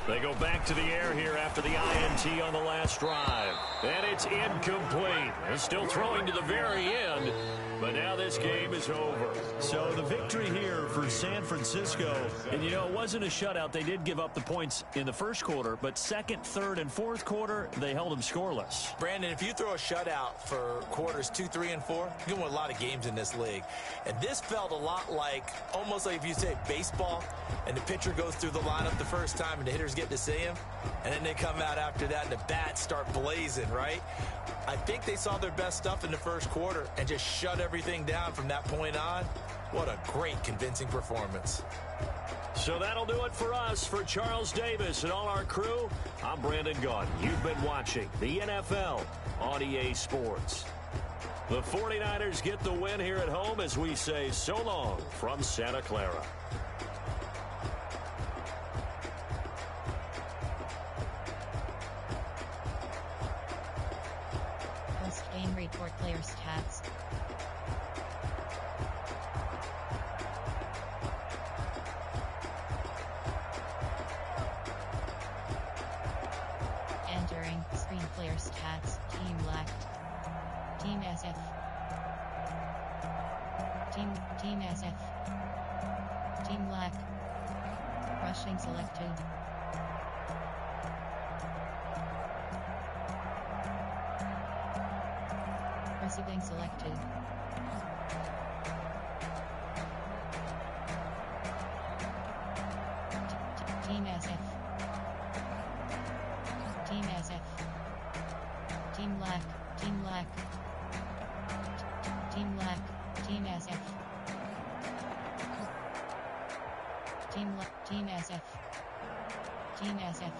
They go back to the air here after the INT on the last drive. And it's incomplete. They're still throwing to the very end, but now this game is over. So the victory here for San Francisco, and you know, it wasn't a shutout. They did give up the points in the 1st quarter, but 2nd, 3rd, and 4th quarter, they held them scoreless. Brandon, if you throw a shutout for quarters 2, 3, and 4, you can win a lot of games in this league. And this felt a lot like, almost like if you say baseball, and the pitcher goes through the lineup the first time and the hitters get to see him, and then they come out after that and the bats start blazing, right? I think they saw their best stuff in the 1st quarter and just shut everything down from that point on. What a great, convincing performance. So that'll do it for us. For Charles Davis and all our crew, I'm Brandon Gaudin. You've been watching the NFL on EA Sports. The 49ers get the win here at home as we say so long from Santa Clara. Post-game report player stats. Entering screen player stats. Team Black. Team SF. Team SF. Team Black. Rushing selected. Receiving selected. Team SF. Team SF. Team Black. Team Black. Team Black. Team SF. Team SF. Team SF.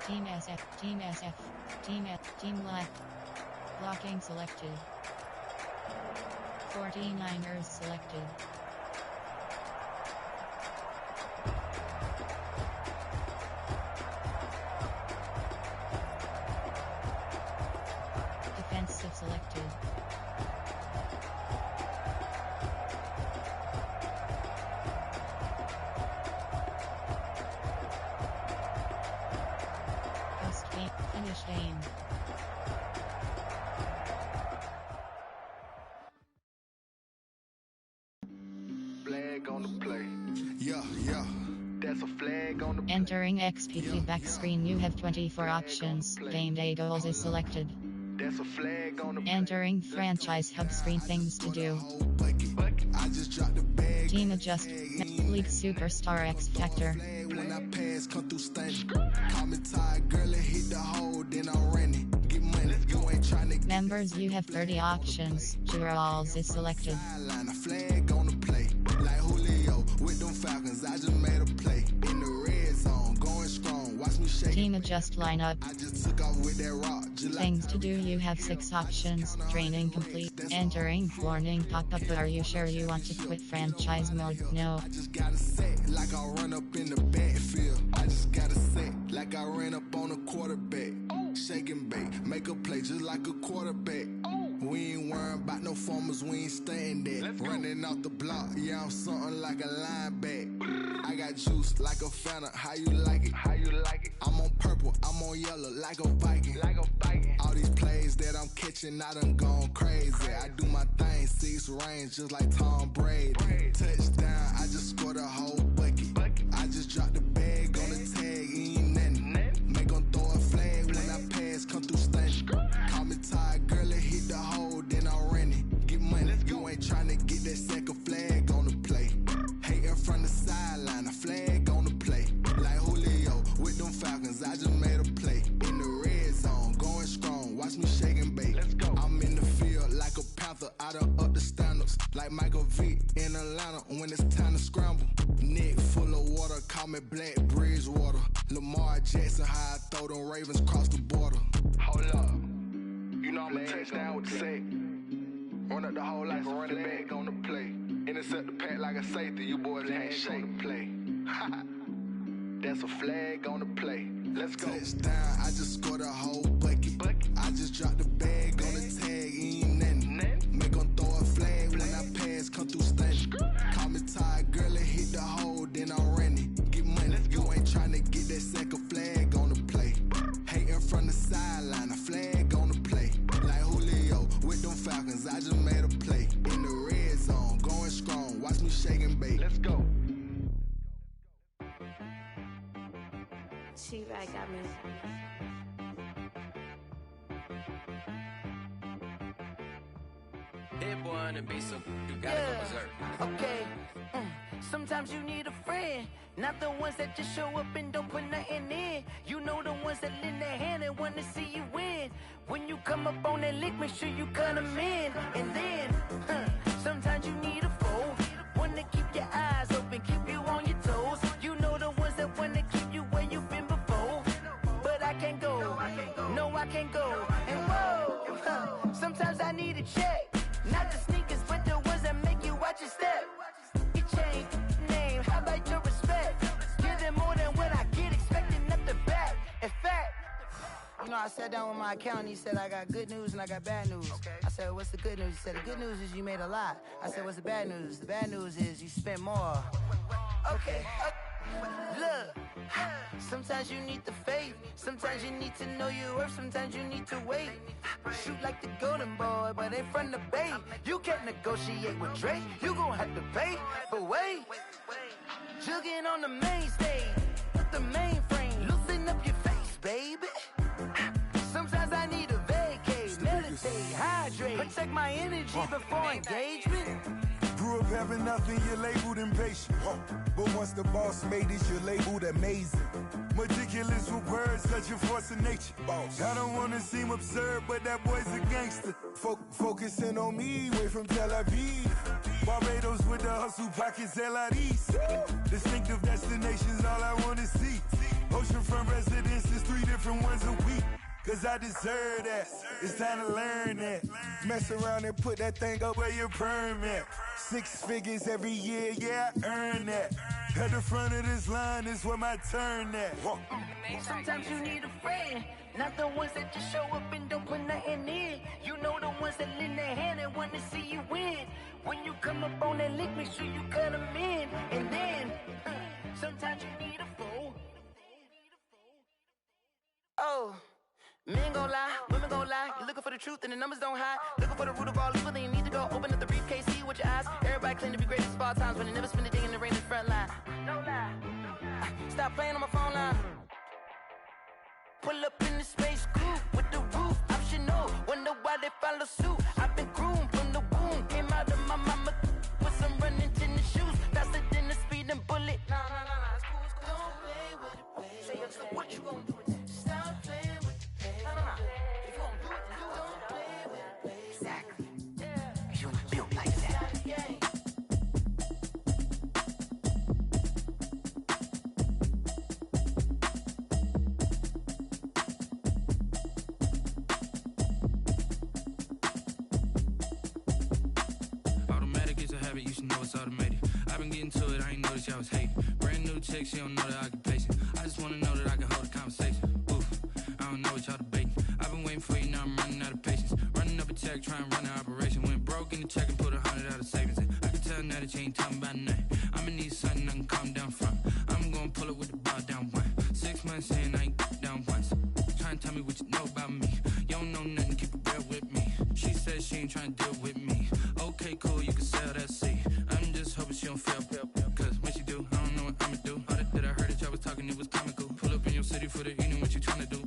Team SF. Team SF. Team Black. Blocking selected. 49ers selected. Defensive selected. Shame. Flag on the play. Yeah. That's a flag on the play. Entering XP feedback screen, you have 24 options. Game day goals is selected. That's a flag on the play. Entering franchise hub screen, things to do. I just dropped the bag. Team adjust. League Superstar X Factor. When I pass, come through stunning. Call me tired, girl, and hit the hole, then I'm running. Get money, you ain't trying to. Members, you have 30 options. Jurals is selected. A flag on the play. Like Julio with them Falcons, I just made a play. In the red zone, going strong. Watch me shake. Team adjust lineup. I just took off with that rock. Things to do, you have 6 options. Training complete. Entering warning pop up. Are you sure you want to quit franchise mode? No. I just gotta say, like I run up in the backfield. I just gotta say, like I ran up on a quarterback. Shake and bake, make a play just like a quarterback. We ain't worrying about no formers, we ain't staying there. Running off the block, yeah, I'm something like a linebacker. I got juice like a Fanta, how you like it? How you like it? I'm on purple, I'm on yellow like a Viking. Like a Viking. All these plays that I'm catching, I done gone crazy. I do my thing, 6 range just like Tom Brady. Touchdown, I just scored a whole bucket. I just dropped the bag on the tag, ain't nothing. Make 'em throw a flag when I pass, come through stunning. Call me tired, girl, and hit the hole, then I'm running. Get money, you ain't trying to get that second flag on the play. Hating from the sideline, a flag on the play. Like Julio with them Falcons, I just made a play. In the red zone, going strong, watch me shake and bake. Let's go. I'm in the field like a panther, I done up the standards. Like Michael Vick in Atlanta when it's time to scramble. Neck full of water, call me Black Bridgewater. Lamar Jackson, how I throw them Ravens cross the border. Hold up. You know I'm a touchdown with the sack. Run up the whole like a running back on the play. Intercept the pack like a safety, you boys can't shake the play. That's a flag on the play. Let's go. Touchdown, I just scored a whole bucket. I just dropped the bag on the tag, ain't nothing. Make 'em throw a flag when I pass, come through stunning. Call me tired, girl, and hit the hole, then I'm running. Get money, you ain't trying to get that second flag on the play. Hating from the sideline, a flag on the play. Like Julio with them Falcons, I just made a play. In the red zone, going strong, watch me shake and bake. Let's go. She-Rag got me. Hit boy on the beat, so you gotta go berserk. Okay. Sometimes you need a friend, not the ones that just show up and don't put nothing in. You know the ones that lend their hand and wanna see you win. When you come up on that lick, make sure you cut them in. And then, sometimes you need a foe, one to keep your eyes open, keep you on your toes. You know the ones that wanna keep you where you've been before. But I can't go, no I can't go. And whoa, sometimes I need a check. Not the sneakers, but the ones that make you watch your step. Your chain, name, how about your respect? Give them more than what I get, expecting up the back. In fact, you know, I sat down with my accountant, he said, I got good news and I got bad news. I said, what's the good news? He said, the good news is you made a lot. I said, what's the bad news? The bad news is you spent more. Okay. Look, sometimes you need the faith, sometimes you need to know your worth, sometimes you need to wait. Shoot like the golden boy, but ain't from the bay. You can't negotiate with Drake, you gon' have to pay. But wait, jugging on the main stage, with the mainframe, loosen up your face, baby. Sometimes I need a vacate, meditate, hydrate, protect my energy before engagement. Grew up having nothing, you're labeled impatient. But once the boss made it, you're labeled amazing. Meticulous with words, such a force of nature. I don't wanna seem absurd, but that boy's a gangster. Focusing on me, way from Tel Aviv. Barbados with the hustle pockets, LIDs. Distinctive destinations, all I wanna see. Oceanfront residences, 3 different ones a week. Cause I deserve that, it's time to learn that. Mess around and put that thing up where your permit. 6 figures every year, yeah, I earn that. At the front of this line is where my turn at. Sometimes you need a friend, not the ones that just show up and don't put nothing in. You know the ones that lend their hand and want to see you win. When you come up on that lick, make sure you cut them in. And then, sometimes you need a foe. Oh. Men gon' lie, women gon' lie. You're looking for the truth and the numbers don't hide. Looking for the root of all evil, then you need to go open up the briefcase, see with your eyes. Everybody claim to be great at small times, but they never spend a day in the rain in the front line. No lie. Stop playing on my phone line. Pull up in the space coupe with the roof optional. Wonder why they follow suit. I've been groomed from the womb. Came out of my mama with some running tennis shoes. Faster than the speeding bullet. Nah, it's cool, it's cool. Don't play with it, baby. Say so what you gon' do with it? Stop playing with it, baby. Nah. If you gon' do it, then don't play with it, baby. Exactly. Yeah. You built like that. You should know it's automated. I've been getting to it, I ain't noticed y'all was hating. Brand new chick, she don't know the occupation. I just wanna know that I can hold a conversation. Oof, I don't know what y'all debating. I've been waiting for you, now I'm running out of patience. Running up a check, trying to run an operation. Went broke in the check and put 100 out of savings in. I can tell now that you ain't talking about nothing. I'ma need something I can calm down from. I'm gonna pull it with the bar down one. 6 months in, I ain't down once. Trying to tell me what you know about me. You don't know nothing, keep it real with me. She said she ain't trying to deal with me. Okay, cool, you can sell that seed. I'm just hoping she don't fail. Cause when she do, I don't know what I'ma do. All that I heard that y'all was talking, it was comical. Pull up in your city for the evening, what you tryna do?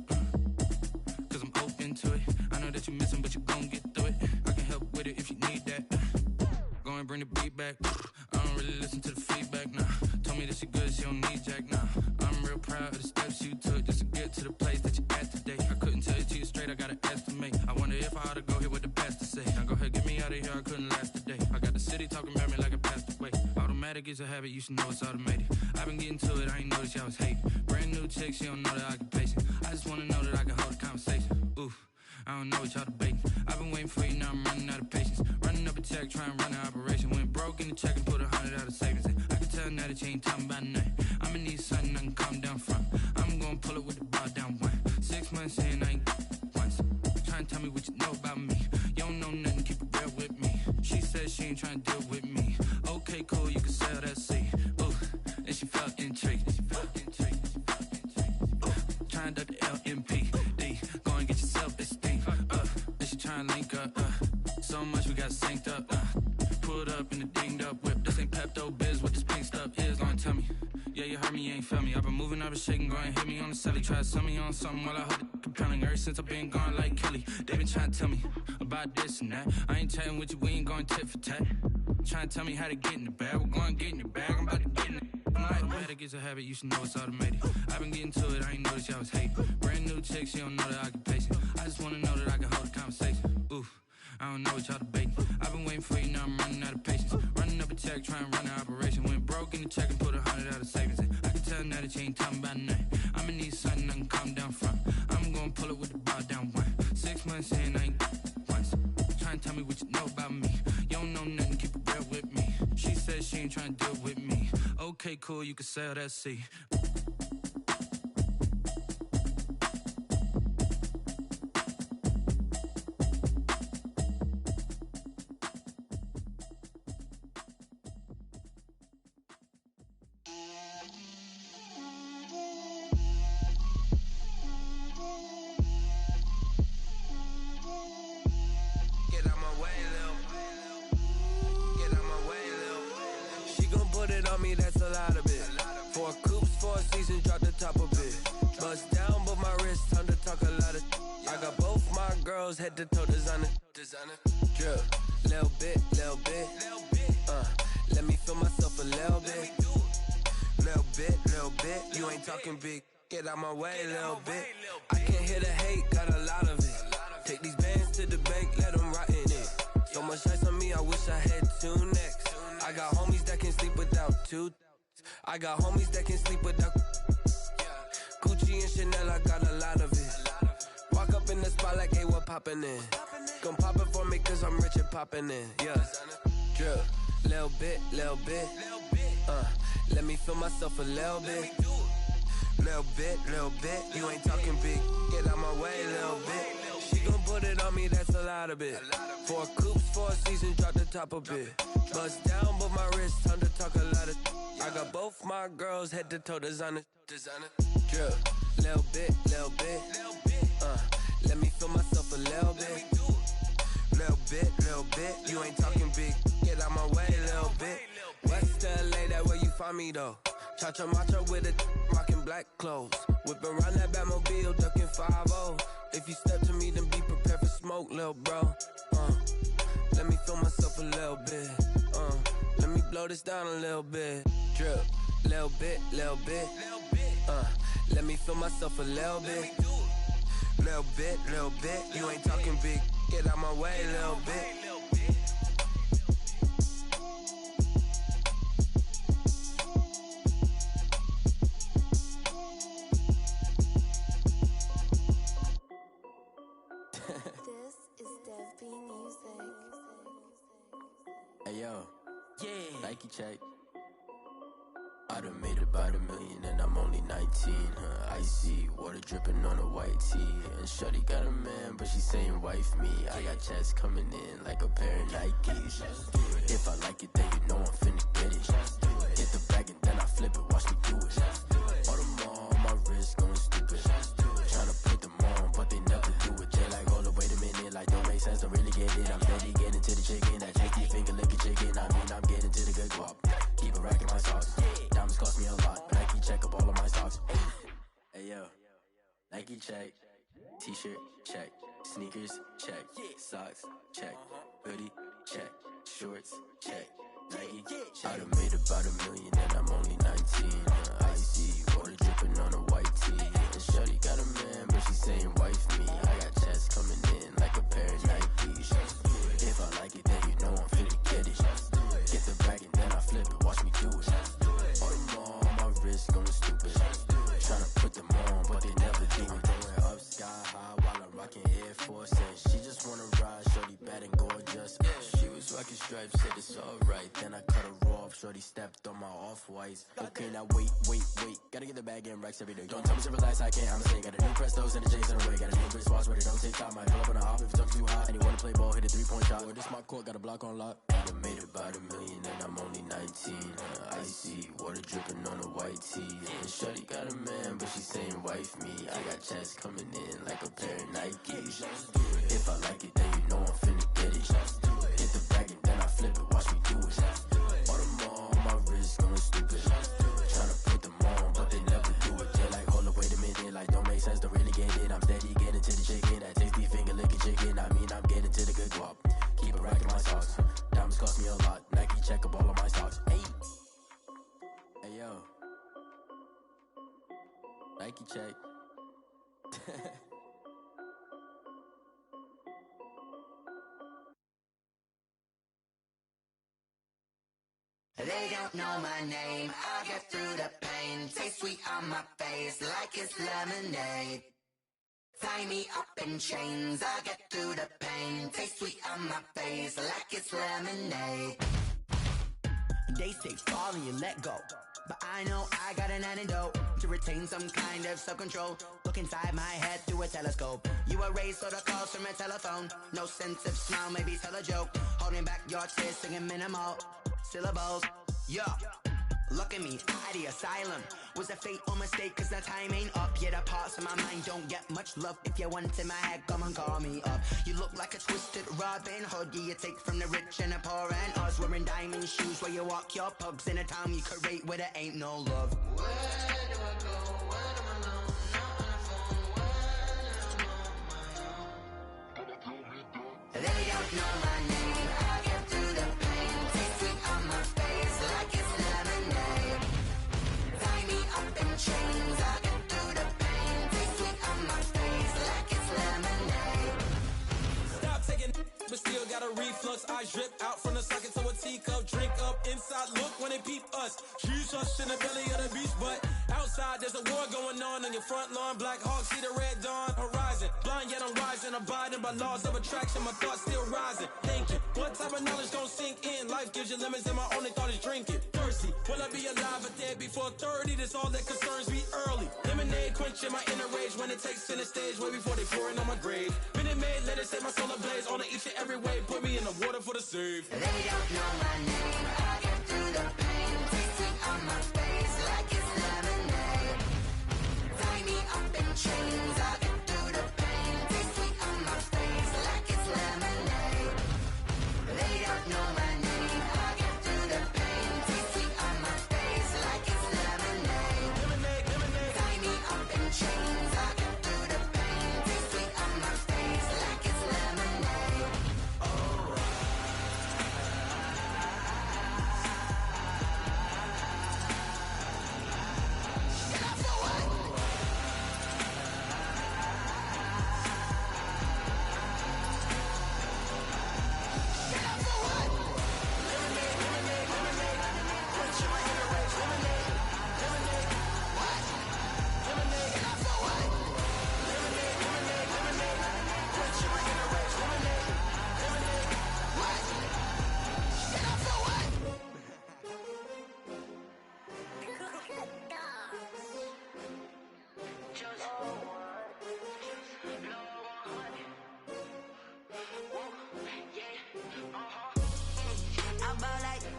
Cause I'm open to it. I know that you missing, but you gon' get through it. I can help with it if you need that. Go and bring the beat back. I don't really listen to the feedback, nah. Told me that she good, she don't need jack, nah. I'm real proud of the steps you took just to get to the place that you at today. I couldn't tell it to you straight, I gotta estimate. I wonder if I ought to go here with the best to say. Now go ahead, get me out of here, I couldn't last today. I got the city talking about me like I passed away. Automatic is a habit, you should know it's automated. I've been getting to it, I ain't noticed y'all was hating. Brand new chick, she don't know the occupation. I just wanna know that I can hold a conversation. Oof, I don't know what y'all debating. I've been waiting for you, now I'm running out of patience. Running up a check, trying to run an operation. Went broke in the check and put 100 out of savings in. I can tell now that you ain't talking about nothing. I'ma need something I can calm down from. I'm gonna pull it with the bar down one. 6 months in, I ain't once. Trying to tell me what you know about me. You don't know nothing, keep it real with me. She said she ain't trying to deal with me. Okay, cool, you can sell that seed. Ooh, and she felt intrigued. Trying to duck the LMPD. Go and get your self-esteem. And she trying to link up. So much we got synced up. Pulled up in the dinged up whip. This ain't Pepto-Biz, what this pink stuff is. Long tell me. Yeah, you heard me, you ain't felt me. I've been moving, I've been shaking, go and hit me on the celly. Try to sell me on something while I hold it compelling. Ever since I've been gone like Kelly, they been trying to tell me about this and that. I ain't chatting with you, we ain't going tit for tat. Trying to tell me how to get in the bag. We're going to get in the bag, I'm about to get in it. Automatic is a habit, you should know it's automated. I've been getting to it, I ain't noticed y'all was hating. Brand new chick, she don't know the occupation. I just wanna know that I can hold a conversation. Oof, I don't know what y'all debating. I've been waiting for you, now I'm running out of patience. Running up a check, trying to run an operation. Went broke in the check and put 100 out of savings in. I can tell now that you ain't talking about nothing. I'ma need something I can calm down from. I'm gonna pull it with the bar down one. 6 months in, I ain't once. Trying to tell me what you know about me. You don't know nothing, keep it real with me. She said she ain't trying to deal with me. Okay, cool, you can sell that seed. Head to toe designer. Drip, little bit. Let me feel myself a little bit. Little bit. You ain't talking big. Get out my way, little bit. I can't hear the hate, got a lot of it. Take these bands to the bank, let them rot in it. So much ice on me, I wish I had 2 necks. I got homies that can sleep without 2. I got homies that can sleep without Gucci and Chanel, I got a lot of it. Walk up in the spot like, hey, what poppin' in? Gon' pop it for me cause I'm rich and poppin' in, yeah. Drip, little bit. Let me feel myself a little bit. Little bit. You ain't talking big. Get out my way, little bit. She gon' put it on me, that's a lot of it. 4 coupes, 4 seasons, drop the top a bit. Bust down, but my wrist, time to talk a lot of. I got both my girls head to toe designer. Drip, little bit. bit. You ain't talking big. Get out my way, little bit. West LA, that where you find me though. Cha-cha macho with a rockin' black clothes. Whip around that Batmobile, ducking 5-0. If you step to me, then be prepared for smoke, little bro. Let me feel myself a little bit. Let me blow this down a little bit. Drip, little bit, little bit. Let me feel myself a little bit. Little bit, little bit. You ain't talking big. Get out my way, little bit. This is Dev B Music. Hey yo, yeah. Nike check. I done made about $1 million and I'm only 19. Icy water dripping on a white tee. And shorty got a man, but she saying wife me. I got checks coming in like a pair of Nikes. If I like it, then you know I'm finna get it. Hit the bag and then I flip it, watch me do it. All them on my wrist going stupid. Tryna put them on, but they never do it. They like, hold up, wait a minute, like don't make sense, don't really get it. I'm steady getting to the chicken, that tasty finger licking chicken. I mean, I'm getting to the good guap. Keep a rack in my socks. Diamonds cost me a lot. Nike check up all of my socks. Hey yo, Nike check. T-shirt check. Sneakers check. Socks check. Hoodie check. Shorts check. Nike I done made about $1 million and I'm only 19. Icy water dripping on a white tee. And shorty got a man, but she saying wife me. I got checks coming in like a pair of Nikes. If I like it, then you know I'm finna get it. Get the bag and then I flip it, watch me do it. All them on my wrist going stupid. Tryna put them on, but they never do it. Going up sky high while I'm rocking Air Force. And she just wanna ride, shorty bad and gorgeous. She was rocking stripes, said it's alright. Then I cut her off, shorty stepped on my off-whites. Okay, now wait. Gotta get the bag in racks every day. Don't tell me to relax, I can't, I'm saying. Got a new Prestos and a J's in a way. Got a new wristwatch, but it don't take time. I pull up on a hop if it's up too hot. And you wanna play ball, hit a 3-point shot. Or this my court, got a block on lock. I done made about $1 million and I'm only 19. Icy water dripping on a white tee. And shorty got a man, but she saying wife me. I got checks coming in like a pair of Nikes. If I like it, then you know I'm finna get it. Hit the bag and then I flip it, watch me do it. All them on my wrist going stupid. Tryna put them on, but they never do it. They're like, hold up, wait a minute, like don't make sense, don't really get it. I'm steady getting to the chicken, that tasty finger licking chicken. I mean, I'm getting to the good guap. Keep a rack in my socks. Diamonds cost me a lot. Nike check up all of my stocks. Hey yo, Nike check. They don't know my name, I get through the pain. Taste sweet on my face like it's lemonade. Tie me up in chains, I get through the pain. Taste sweet on my face like it's lemonade. They say fall and you let go, but I know I got an antidote to retain some kind of self-control. Look inside my head through a telescope. You erase all the calls from a telephone. No sense of smile, maybe tell a joke. Holding back your tears, singing minimal syllables. Yo, look at me, out the asylum. Was a fate or mistake, cause the time ain't up. Yet the parts of my mind don't get much love. If you want in my head, come and call me up. You look like a twisted Robin Hood. Yeah, you take from the rich and the poor and us. Wearing diamond shoes where you walk your pugs in a town you create where there ain't no love. Where do I go? When I'm alone? Not on the phone. When I'm on my own. They don't know my name, I get through the pain. Taste sweet on my face like it's lemonade. Tie me up in chains, I get through the pain. Taste sweet on my face like it's lemonade. Stop taking but still got a reflux. I drip out from the socket to a teacup. Drink up inside, look when they peep us. Jesus in the belly of the beast, but outside there's a war going on your front lawn. Black Hawk, see the red dawn horizon. Blind yet I'm rising, abiding by laws of attraction. My thoughts still rising, thinking what type of knowledge gon' sink in? Life gives you limits and my only thought is drinking. Thirsty, will I be alive or dead before 30? That's all that concerns me early. Lemonade quenching my inner rage when it takes center stage way before they pouring on my grave. Minute Maid, let it set my soul ablaze on each and every way. Put me in the water for the save. They don't know my name, I get through the pain. Taste sweet on my face like it's lemonade. Tie me up in chains, I get through the pain. Taste sweet on my face like it's lemonade.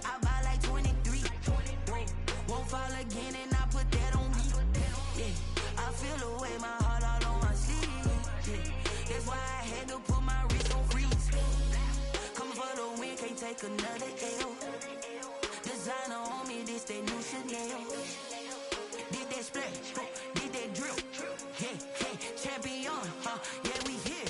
I buy like 23. Won't fall again and I put that on me. Yeah, I feel the way, my heart all on my sleeve. Yeah, that's why I had to put my wrist on freeze. Coming for the win, can't take another L. Designer on me, this that new Chanel. Did that splash, did that drill. Yeah, champion, yeah, we here.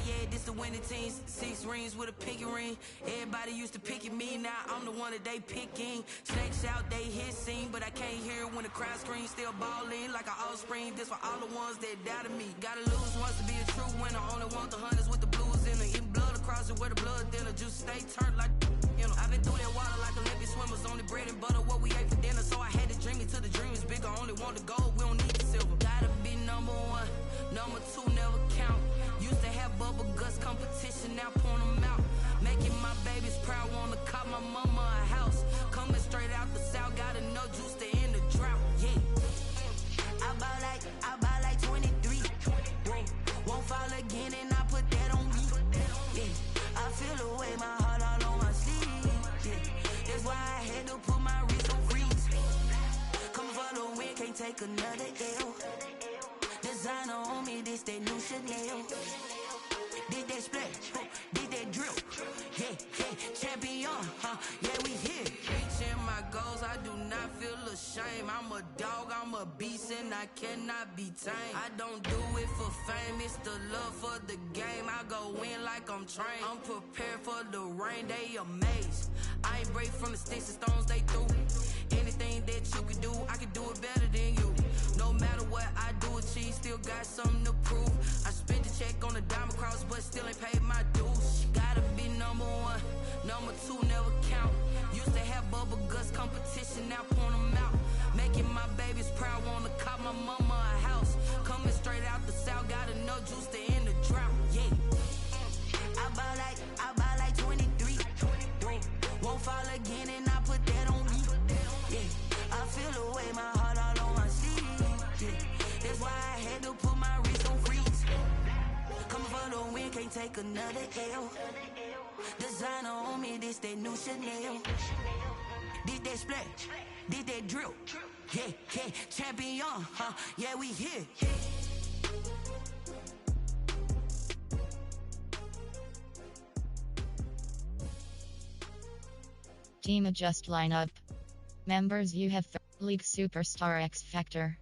Yeah, this the winning team. 6 rings with a pinky ring. Everybody used to pick at me, now I'm the one that they picking. Snakes out, they hit scene, but I can't hear it when the crowd screams. Still balling like an offspring. This for all the ones that doubted me. Gotta lose once to be a true winner. Only want the hunters with the blues in it. Eating blood across it where the blood thinner. Juice stay turned like, you know. I've been through that water like Olympic swimmers. Only bread and butter, what we ate for dinner. So I had to dream it till the dream is bigger. Only want the gold, we don't need the silver. Gotta be number 1, number 2 never count. Used to have bubble guts competition, now point them out. Making my babies proud, wanna cop my mama a house. Coming straight out the south, gotta know juice to end the drought. Yeah, I buy like 23. Won't fall again and I put that on me. Yeah, I feel the way, my heart all on my sleeve. Yeah, that's why I had to put my wrist on freeze. Coming for the win, can't take another L. Designer on me, this that new Chanel. Did that splash, did that drill. Yeah, champion, yeah, we here. Reaching my goals, I do not feel ashamed. I'm a dog, I'm a beast, and I cannot be tamed. I don't do it for fame, it's the love for the game. I go in like I'm trained. I'm prepared for the rain, they amazed. I ain't break from the sticks and stones they threw. Anything that you can do, I can do it better than you. No matter what I do, achieve, still got something to prove. I spent the check on the diamond cross, but still ain't paid my dues. Gotta be number 1, number 2 never count. Used to have bubble guts competition, now point them out. Making my babies proud, wanna cop my mama a house. Coming straight out the south, gotta know juice to end the drought. Yeah, I buy like 23. Won't fall again and I put that on me. Yeah, I feel the way, my heart all on my sleeve. Yeah, that's why I had to put my wrist on freeze. Coming for the win, can't take another L. Designer on me, this that new Chanel. Did that splash, did that drill. Yeah, champion, yeah, we here. Team adjust lineup. Members, you have League Superstar X Factor.